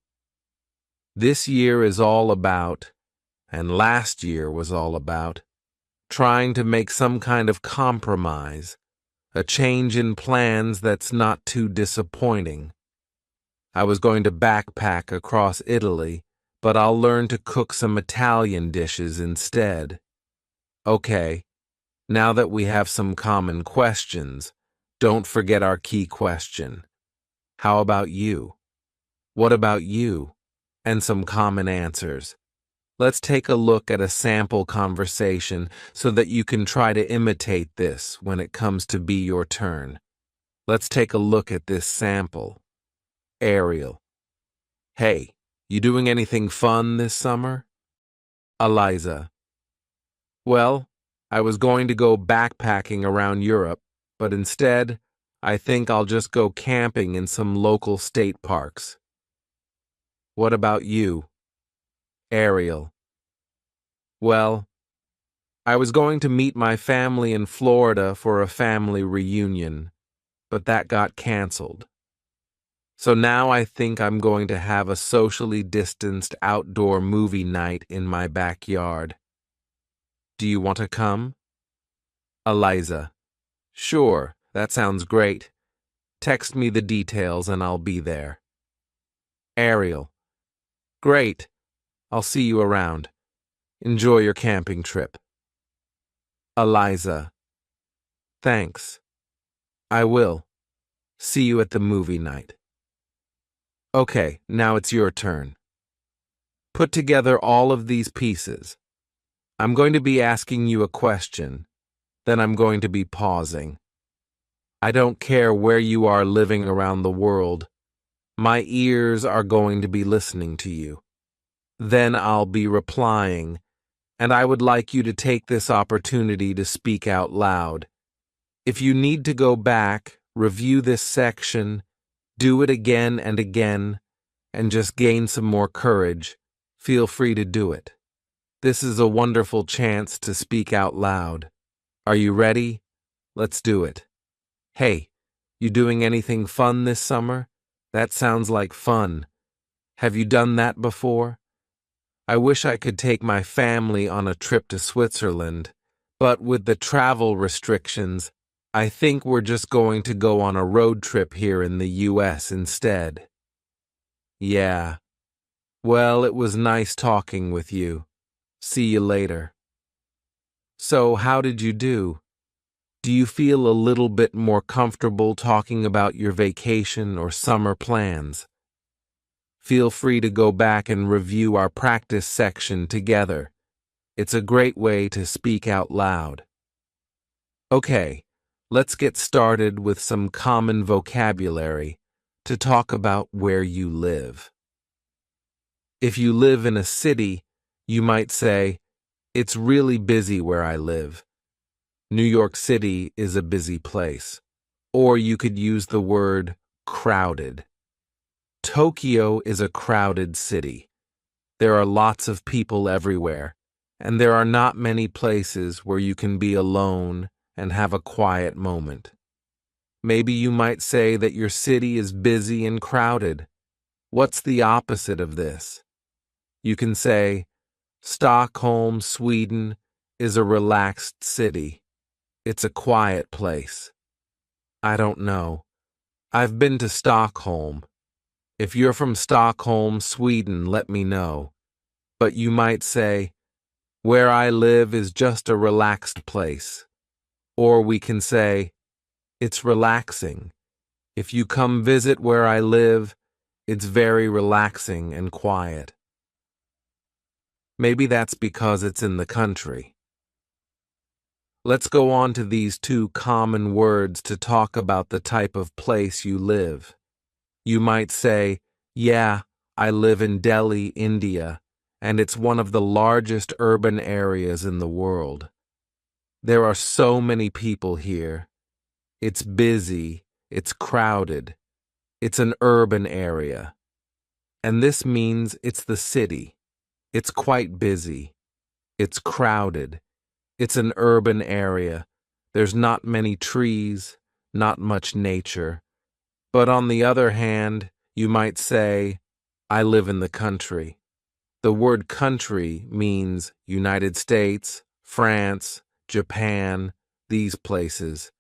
This year is all about, and last year was all about, trying to make some kind of compromise, a change in plans that's not too disappointing. I was going to backpack across Italy, but I'll learn to cook some Italian dishes instead. Okay, now that we have some common questions, don't forget our key question. How about you? What about you? And some common answers. Let's take a look at a sample conversation so that you can try to imitate this when it comes to be your turn. Let's take a look at this sample. Ariel. Hey, you doing anything fun this summer? Eliza. Well, I was going to go backpacking around Europe, but instead, I think I'll just go camping in some local state parks. What about you? Ariel. Well, I was going to meet my family in Florida for a family reunion, but that got canceled. So now I think I'm going to have a socially distanced outdoor movie night in my backyard. Do you want to come? Eliza. Sure, that sounds great. Text me the details and I'll be there. Ariel. Great. I'll see you around. Enjoy your camping trip. Eliza. Thanks. I will. See you at the movie night. Okay, now it's your turn. Put together all of these pieces. I'm going to be asking you a question, then I'm going to be pausing. I don't care where you are living around the world. My ears are going to be listening to you. Then I'll be replying, and I would like you to take this opportunity to speak out loud. If you need to go back, review this section, do it again and again, and just gain some more courage, feel free to do it. This is a wonderful chance to speak out loud. Are you ready? Let's do it. Hey, you doing anything fun this summer? That sounds like fun. Have you done that before? I wish I could take my family on a trip to Switzerland, but with the travel restrictions, I think we're just going to go on a road trip here in the U.S. instead. Yeah. Well, it was nice talking with you. See you later. So, how did you do? Do you feel a little bit more comfortable talking about your vacation or summer plans? Feel free to go back and review our practice section together. It's a great way to speak out loud. Okay. Let's get started with some common vocabulary to talk about where you live. If you live in a city, you might say, "It's really busy where I live." New York City is a busy place. Or you could use the word crowded. Tokyo is a crowded city. There are lots of people everywhere, and there are not many places where you can be alone and have a quiet moment. Maybe you might say that your city is busy and crowded. What's the opposite of this? You can say, Stockholm, Sweden, is a relaxed city. It's a quiet place. I don't know. I've been to Stockholm. If you're from Stockholm, Sweden, let me know. But you might say, where I live is just a relaxed place. Or we can say, it's relaxing. If you come visit where I live, it's very relaxing and quiet. Maybe that's because it's in the country. Let's go on to these two common words to talk about the type of place you live. You might say, yeah, I live in Delhi, India, and it's one of the largest urban areas in the world. There are so many people here. It's busy, it's crowded, it's an urban area. And this means it's the city. It's quite busy. It's crowded. It's an urban area. There's not many trees, not much nature. But on the other hand, you might say, I live in the country. The word country means United States, France, Japan, these places.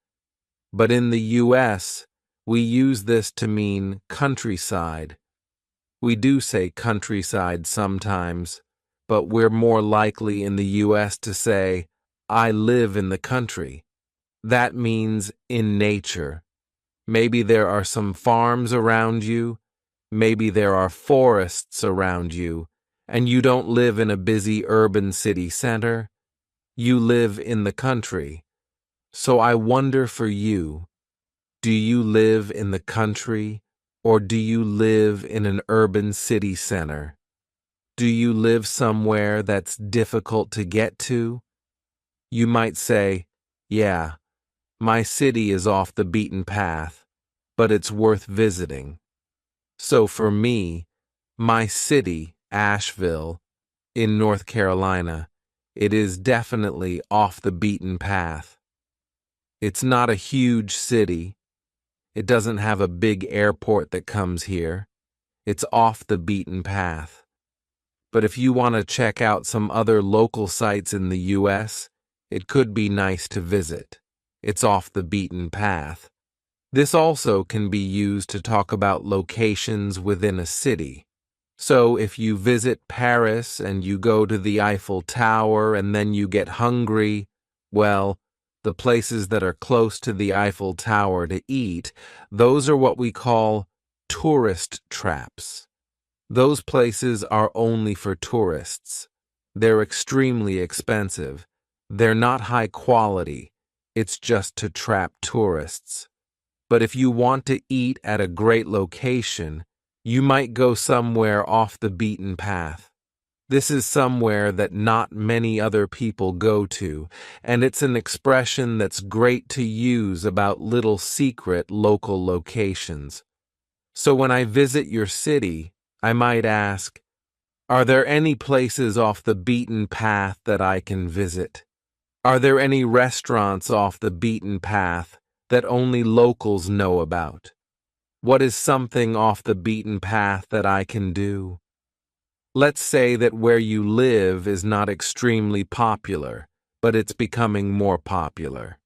But in the US, we use this to mean countryside. We do say countryside sometimes, but we're more likely in the US to say, I live in the country. That means in nature. Maybe there are some farms around you, maybe there are forests around you, and you don't live in a busy urban city center. You live in the country. So I wonder for you, do you live in the country? Or do you live in an urban city center? Do you live somewhere that's difficult to get to? You might say, yeah, my city is off the beaten path, but it's worth visiting. So for me, my city, Asheville, in North Carolina, it is definitely off the beaten path. It's not a huge city. It doesn't have a big airport that comes here. It's off the beaten path. But if you want to check out some other local sites in the US, it could be nice to visit. It's off the beaten path. This also can be used to talk about locations within a city. So if you visit Paris and you go to the Eiffel Tower and then you get hungry, well, the places that are close to the Eiffel Tower to eat, those are what we call tourist traps. Those places are only for tourists. They're extremely expensive. They're not high quality. It's just to trap tourists. But if you want to eat at a great location, you might go somewhere off the beaten path. This is somewhere that not many other people go to, and it's an expression that's great to use about little secret local locations. So when I visit your city, I might ask, are there any places off the beaten path that I can visit? Are there any restaurants off the beaten path that only locals know about? What is something off the beaten path that I can do? Let's say that where you live is not extremely popular, but it's becoming more popular.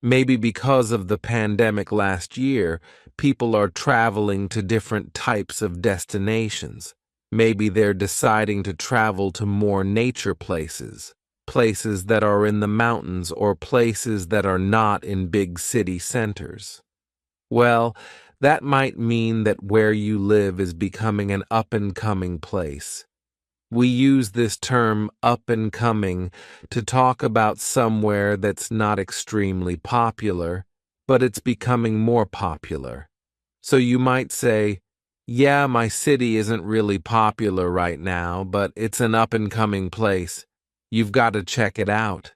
Maybe because of the pandemic last year, people are traveling to different types of destinations. Maybe they're deciding to travel to more nature places, places that are in the mountains or places that are not in big city centers. Well, that might mean that where you live is becoming an up-and-coming place. We use this term up-and-coming to talk about somewhere that's not extremely popular, but it's becoming more popular. So you might say, yeah, my city isn't really popular right now, but it's an up-and-coming place. You've got to check it out.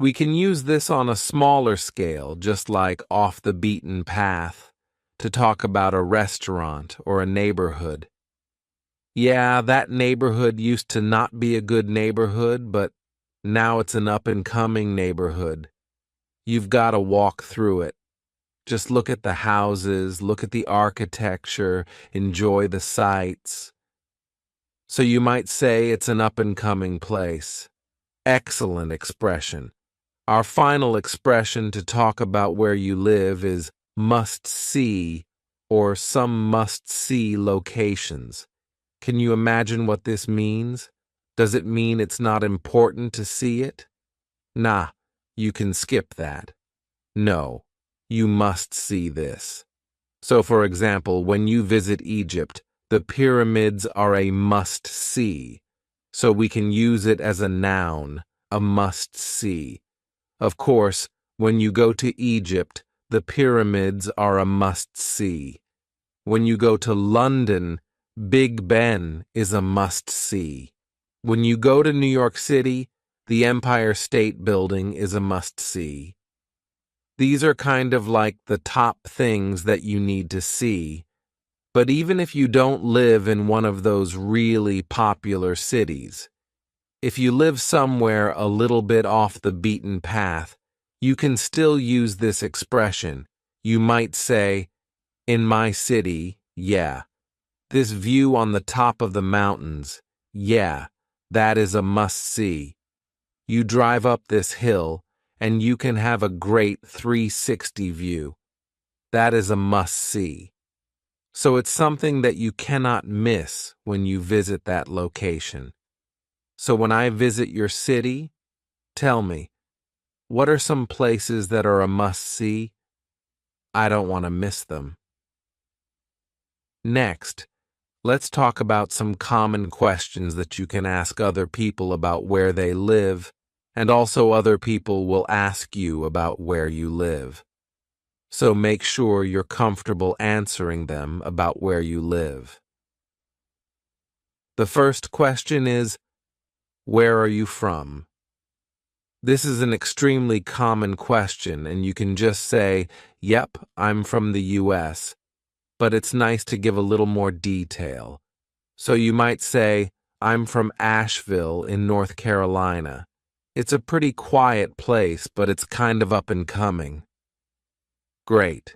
We can use this on a smaller scale, just like off the beaten path, to talk about a restaurant or a neighborhood. Yeah, that neighborhood used to not be a good neighborhood, but now it's an up-and-coming neighborhood. You've got to walk through it. Just look at the houses, look at the architecture, enjoy the sights. So you might say it's an up-and-coming place. Excellent expression. Our final expression to talk about where you live is must see or some must see locations. Can you imagine what this means? Does it mean it's not important to see it? Nah, you can skip that. No, you must see this. So, for example, when you visit Egypt, the pyramids are a must see. So we can use it as a noun, a must see. Of course, when you go to Egypt, the pyramids are a must see. When you go to London, Big Ben is a must see. When you go to New York City, the Empire State Building is a must see. These are kind of like the top things that you need to see. But even if you don't live in one of those really popular cities, if you live somewhere a little bit off the beaten path, you can still use this expression. You might say, in my city, yeah. This view on the top of the mountains, yeah, that is a must-see. You drive up this hill, and you can have a great 360 view. That is a must-see. So it's something that you cannot miss when you visit that location. So when I visit your city, tell me, what are some places that are a must-see? I don't want to miss them. Next, let's talk about some common questions that you can ask other people about where they live, and also other people will ask you about where you live. So make sure you're comfortable answering them about where you live. The first question is, where are you from? This is an extremely common question, and you can just say, yep, I'm from the US, but it's nice to give a little more detail. So you might say, I'm from Asheville in North Carolina. It's a pretty quiet place, but it's kind of up and coming. Great.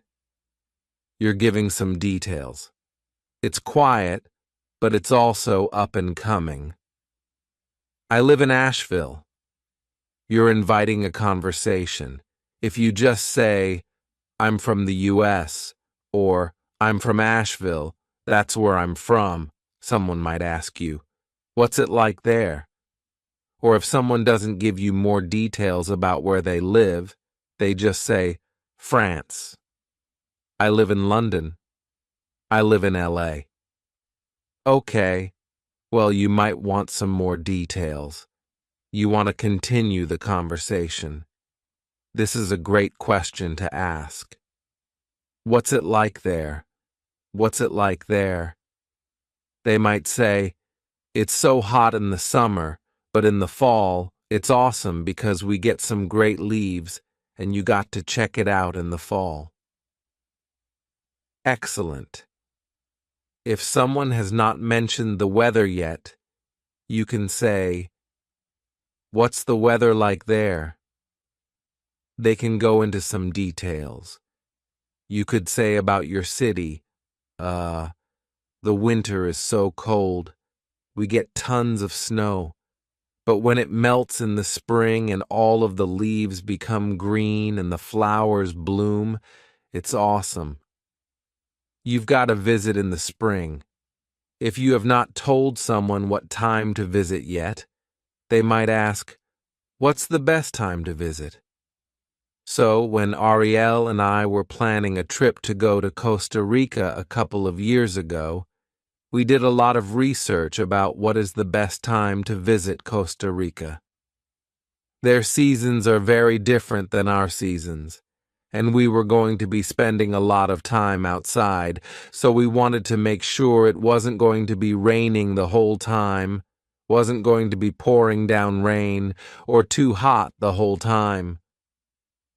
You're giving some details. It's quiet, but it's also up and coming. I live in Asheville. You're inviting a conversation. If you just say, I'm from the US, or I'm from Asheville, that's where I'm from, someone might ask you, what's it like there? Or if someone doesn't give you more details about where they live, they just say, France. I live in London. I live in LA. Okay, well, you might want some more details. You want to continue the conversation. This is a great question to ask. What's it like there? What's it like there? They might say, it's so hot in the summer, but in the fall, it's awesome because we get some great leaves and you got to check it out in the fall. Excellent. If someone has not mentioned the weather yet, you can say, what's the weather like there? They can go into some details. You could say about your city, the winter is so cold. We get tons of snow. But when it melts in the spring and all of the leaves become green and the flowers bloom, it's awesome. You've got to visit in the spring. If you have not told someone what time to visit yet, they might ask, what's the best time to visit? So when Ariel and I were planning a trip to go to Costa Rica a couple of years ago, we did a lot of research about what is the best time to visit Costa Rica. Their seasons are very different than our seasons, and we were going to be spending a lot of time outside, so we wanted to make sure it wasn't going to be raining the whole time, wasn't going to be pouring down rain or too hot the whole time.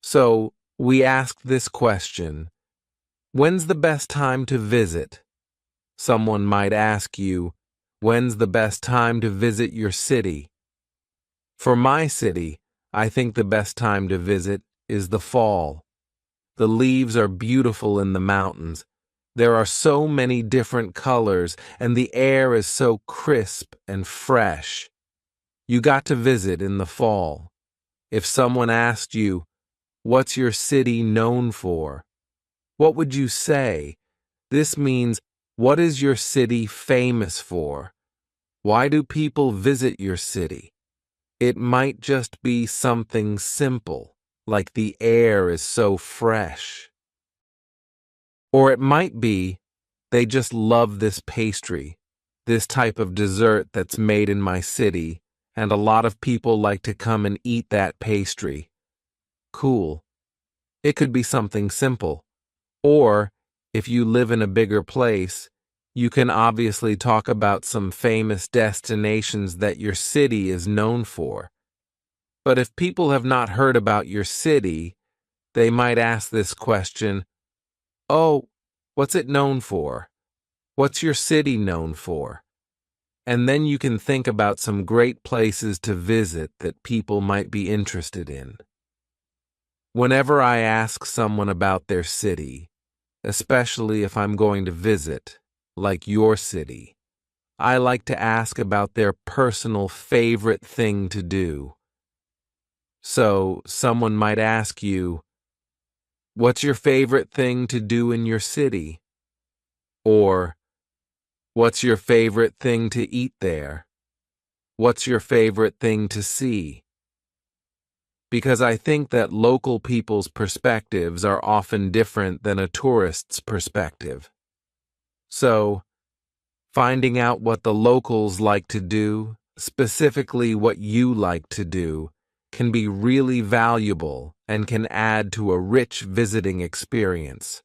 So we ask this question: when's the best time to visit? Someone might ask you, when's the best time to visit your city? For my city, I think the best time to visit is the fall. The leaves are beautiful in the mountains. There are so many different colors, and the air is so crisp and fresh. You got to visit in the fall. If someone asked you, what's your city known for? What would you say? This means, what is your city famous for? Why do people visit your city? It might just be something simple, like the air is so fresh. Or it might be, they just love this pastry, this type of dessert that's made in my city, and a lot of people like to come and eat that pastry. Cool. It could be something simple. Or, if you live in a bigger place, you can obviously talk about some famous destinations that your city is known for. But if people have not heard about your city, they might ask this question: oh, what's it known for? What's your city known for? And then you can think about some great places to visit that people might be interested in. Whenever I ask someone about their city, especially if I'm going to visit, like your city, I like to ask about their personal favorite thing to do. So, someone might ask you, what's your favorite thing to do in your city? Or, what's your favorite thing to eat there? What's your favorite thing to see? Because I think that local people's perspectives are often different than a tourist's perspective. So, finding out what the locals like to do, specifically what you like to do, can be really valuable and can add to a rich visiting experience.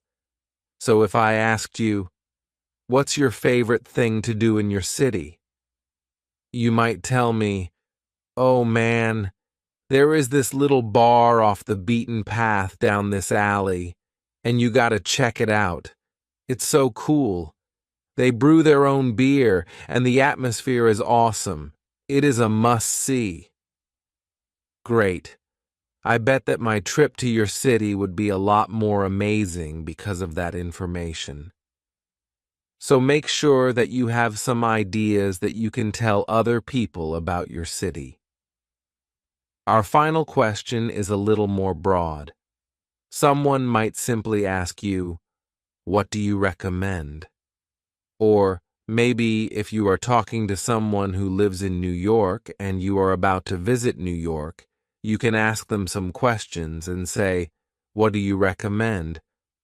So if I asked you, what's your favorite thing to do in your city? You might tell me, oh man, there is this little bar off the beaten path down this alley, and you gotta check it out. It's so cool. They brew their own beer, and the atmosphere is awesome. It is a must-see. Great. I bet that my trip to your city would be a lot more amazing because of that information. So make sure that you have some ideas that you can tell other people about your city. Our final question is a little more broad. Someone might simply ask you, what do you recommend? Or maybe if you are talking to someone who lives in New York and you are about to visit New York, you can ask them some questions and say, what do you recommend?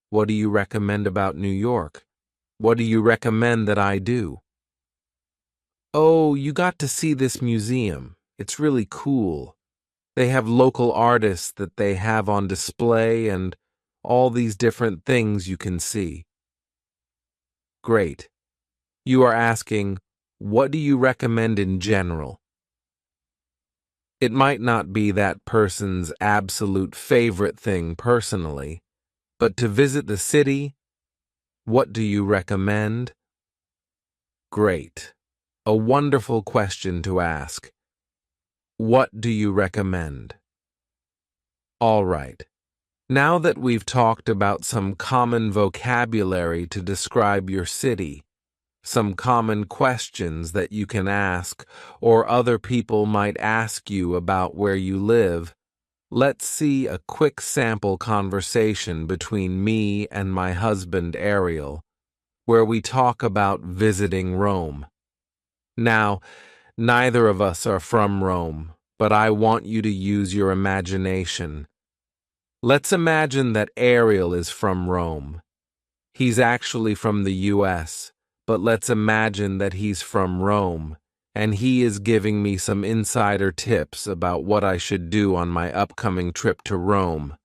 What do you recommend about New York? What do you recommend that I do? Oh, you got to see this museum. It's really cool. They have local artists that they have on display and all these different things you can see. Great. You are asking, what do you recommend in general? It might not be that person's absolute favorite thing personally, but to visit the city, what do you recommend? Great. A wonderful question to ask. What do you recommend? All right. Now that we've talked about some common vocabulary to describe your city, some common questions that you can ask or other people might ask you about where you live, let's see a quick sample conversation between me and my husband Ariel, where we talk about visiting Rome. Now, neither of us are from Rome, but I want you to use your imagination. Let's imagine that Ariel is from Rome. He's actually from the US, but let's imagine that he's from Rome, and he is giving me some insider tips about what I should do on my upcoming trip to Rome.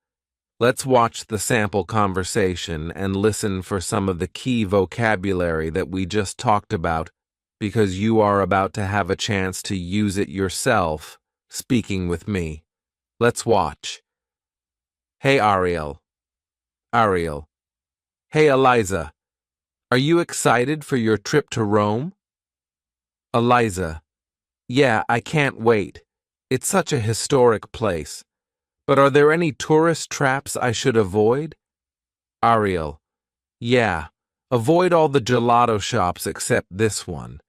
Let's watch the sample conversation and listen for some of the key vocabulary that we just talked about because you are about to have a chance to use it yourself, speaking with me. Let's watch. Hey, Ariel. Ariel. Hey, Eliza. Are you excited for your trip to Rome? Eliza. Yeah, I can't wait. It's such a historic place. But are there any tourist traps I should avoid? Ariel. Yeah, avoid all the gelato shops except this one.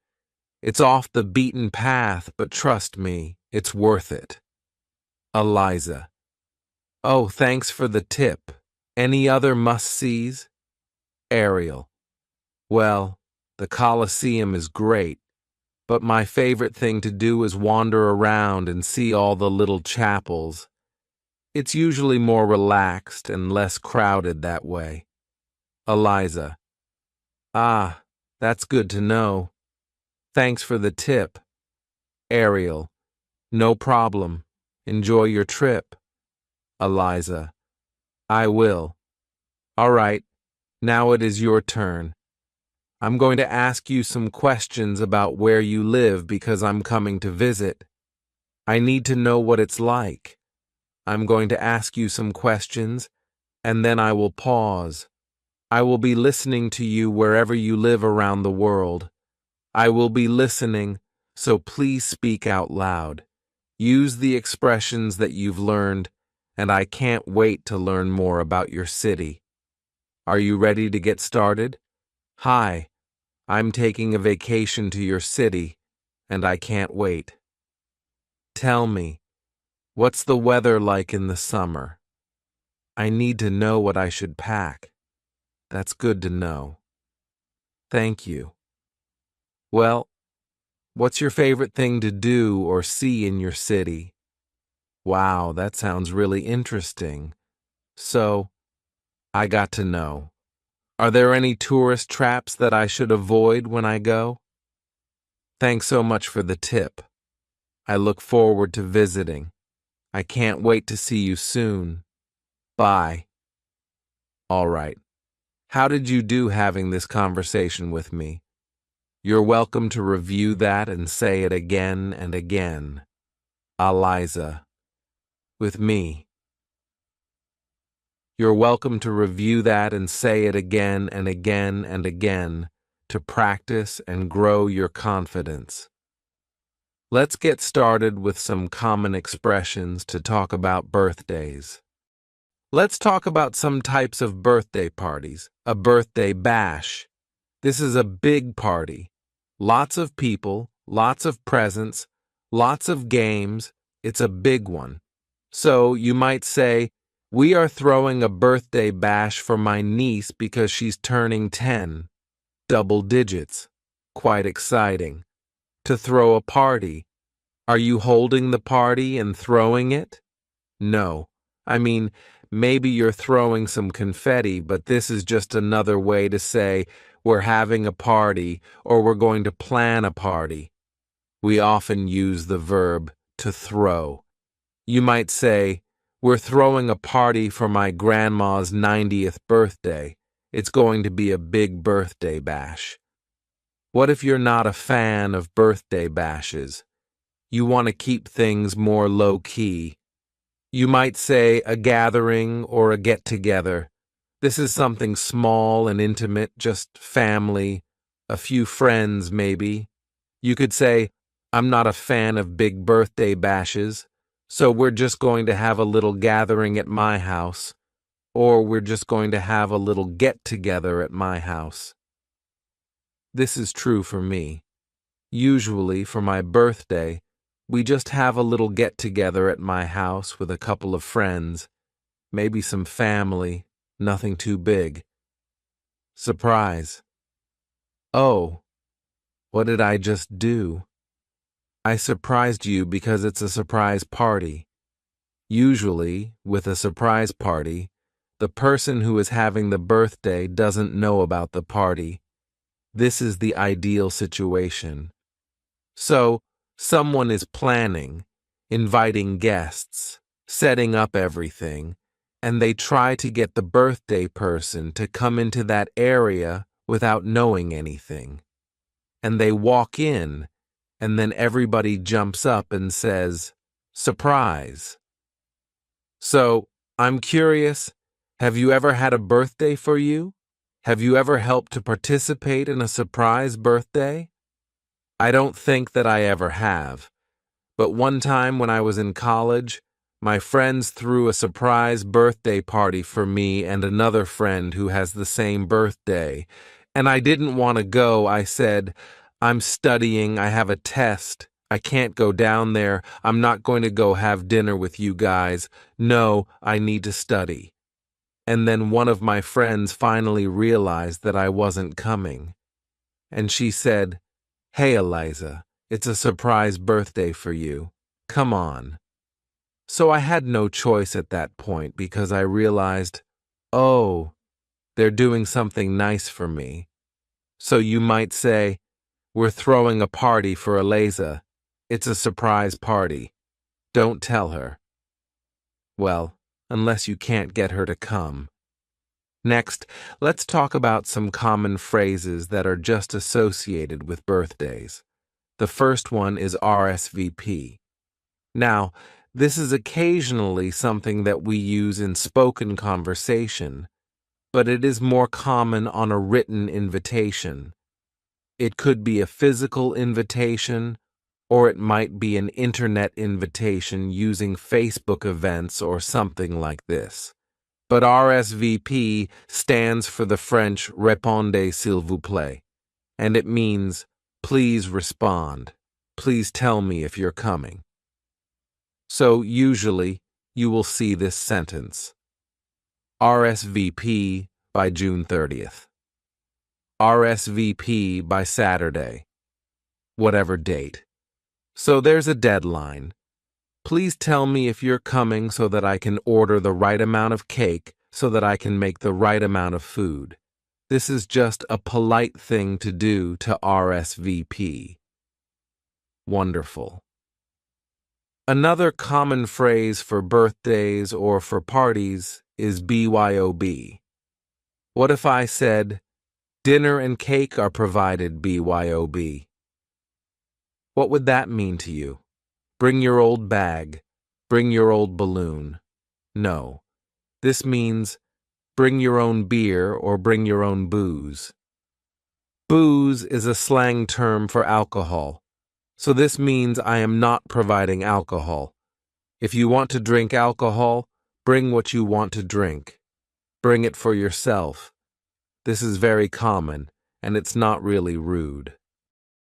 It's off the beaten path, but trust me, it's worth it. Eliza. Oh, thanks for the tip. Any other must-sees? Ariel. Well, the Colosseum is great, but my favorite thing to do is wander around and see all the little chapels. It's usually more relaxed and less crowded that way. Eliza. Ah, that's good to know. Thanks for the tip. Ariel. No problem. Enjoy your trip. Eliza. I will. All right, now it is your turn. I'm going to ask you some questions about where you live because I'm coming to visit. I need to know what it's like. I'm going to ask you some questions, and then I will pause. I will be listening to you wherever you live around the world. I will be listening, so please speak out loud. Use the expressions that you've learned, and I can't wait to learn more about your city. Are you ready to get started? Hi, I'm taking a vacation to your city, and I can't wait. Tell me, what's the weather like in the summer? I need to know what I should pack. That's good to know. Thank you. Well, what's your favorite thing to do or see in your city? Wow, that sounds really interesting. So, I got to know. Are there any tourist traps that I should avoid when I go? Thanks so much for the tip. I look forward to visiting. I can't wait to see you soon. Bye. All right. How did you do having this conversation with me? You're welcome to review that and say it again and again. Eliza. With me. You're welcome to review that and say it again and again and again to practice and grow your confidence. Let's get started with some common expressions to talk about birthdays. Let's talk about some types of birthday parties. A birthday bash. This is a big party. Lots of people, lots of presents, lots of games. It's a big one. So you might say, we are throwing a birthday bash for my niece because she's turning 10. Double digits. Quite exciting. To throw a party. Are you holding the party and throwing it? No. I mean, maybe you're throwing some confetti, but this is just another way to say we're having a party or we're going to plan a party. We often use the verb to throw. You might say, we're throwing a party for my grandma's 90th birthday. It's going to be a big birthday bash. What if you're not a fan of birthday bashes? You want to keep things more low-key. You might say a gathering or a get-together. This is something small and intimate, just family, a few friends maybe. You could say, I'm not a fan of big birthday bashes, so we're just going to have a little gathering at my house, or we're just going to have a little get-together at my house. This is true for me. Usually, for my birthday, we just have a little get-together at my house with a couple of friends, maybe some family, nothing too big. Surprise. Oh, what did I just do? I surprised you because it's a surprise party. Usually, with a surprise party, the person who is having the birthday doesn't know about the party. This is the ideal situation. So, someone is planning, inviting guests, setting up everything, and they try to get the birthday person to come into that area without knowing anything. and they walk in, and then everybody jumps up and says, "Surprise." So, I'm curious, have you ever had a birthday for you? Have you ever helped to participate in a surprise birthday? I don't think that I ever have. But one time when I was in college, my friends threw a surprise birthday party for me and another friend who has the same birthday. And I didn't want to go. I said, "I'm studying, I have a test. I can't go down there. I'm not going to go have dinner with you guys. No, I need to study." And then one of my friends finally realized that I wasn't coming. And she said, "Hey, Eliza, it's a surprise birthday for you. Come on." So I had no choice at that point because I realized, oh, they're doing something nice for me. So you might say, "We're throwing a party for Eliza. It's a surprise party. Don't tell her." Well, unless you can't get her to come. Next, let's talk about some common phrases that are just associated with birthdays. The first one is RSVP. Now, this is occasionally something that we use in spoken conversation, but it is more common on a written invitation. It could be a physical invitation, or it might be an internet invitation using Facebook events or something like this. But RSVP stands for the French Répondez s'il vous plaît, and it means please respond. Please tell me if you're coming. So usually you will see this sentence: RSVP by June 30th. RSVP by Saturday. Whatever date. So there's a deadline. Please tell me if you're coming so that I can order the right amount of cake so that I can make the right amount of food. This is just a polite thing to do to RSVP. Wonderful. Another common phrase for birthdays or for parties is BYOB. What if I said, "Dinner and cake are provided BYOB"? What would that mean to you? Bring your old bag. Bring your old balloon. No. This means bring your own beer or bring your own booze. Booze is a slang term for alcohol. So this means I am not providing alcohol. If you want to drink alcohol, bring what you want to drink. Bring it for yourself. This is very common, and it's not really rude.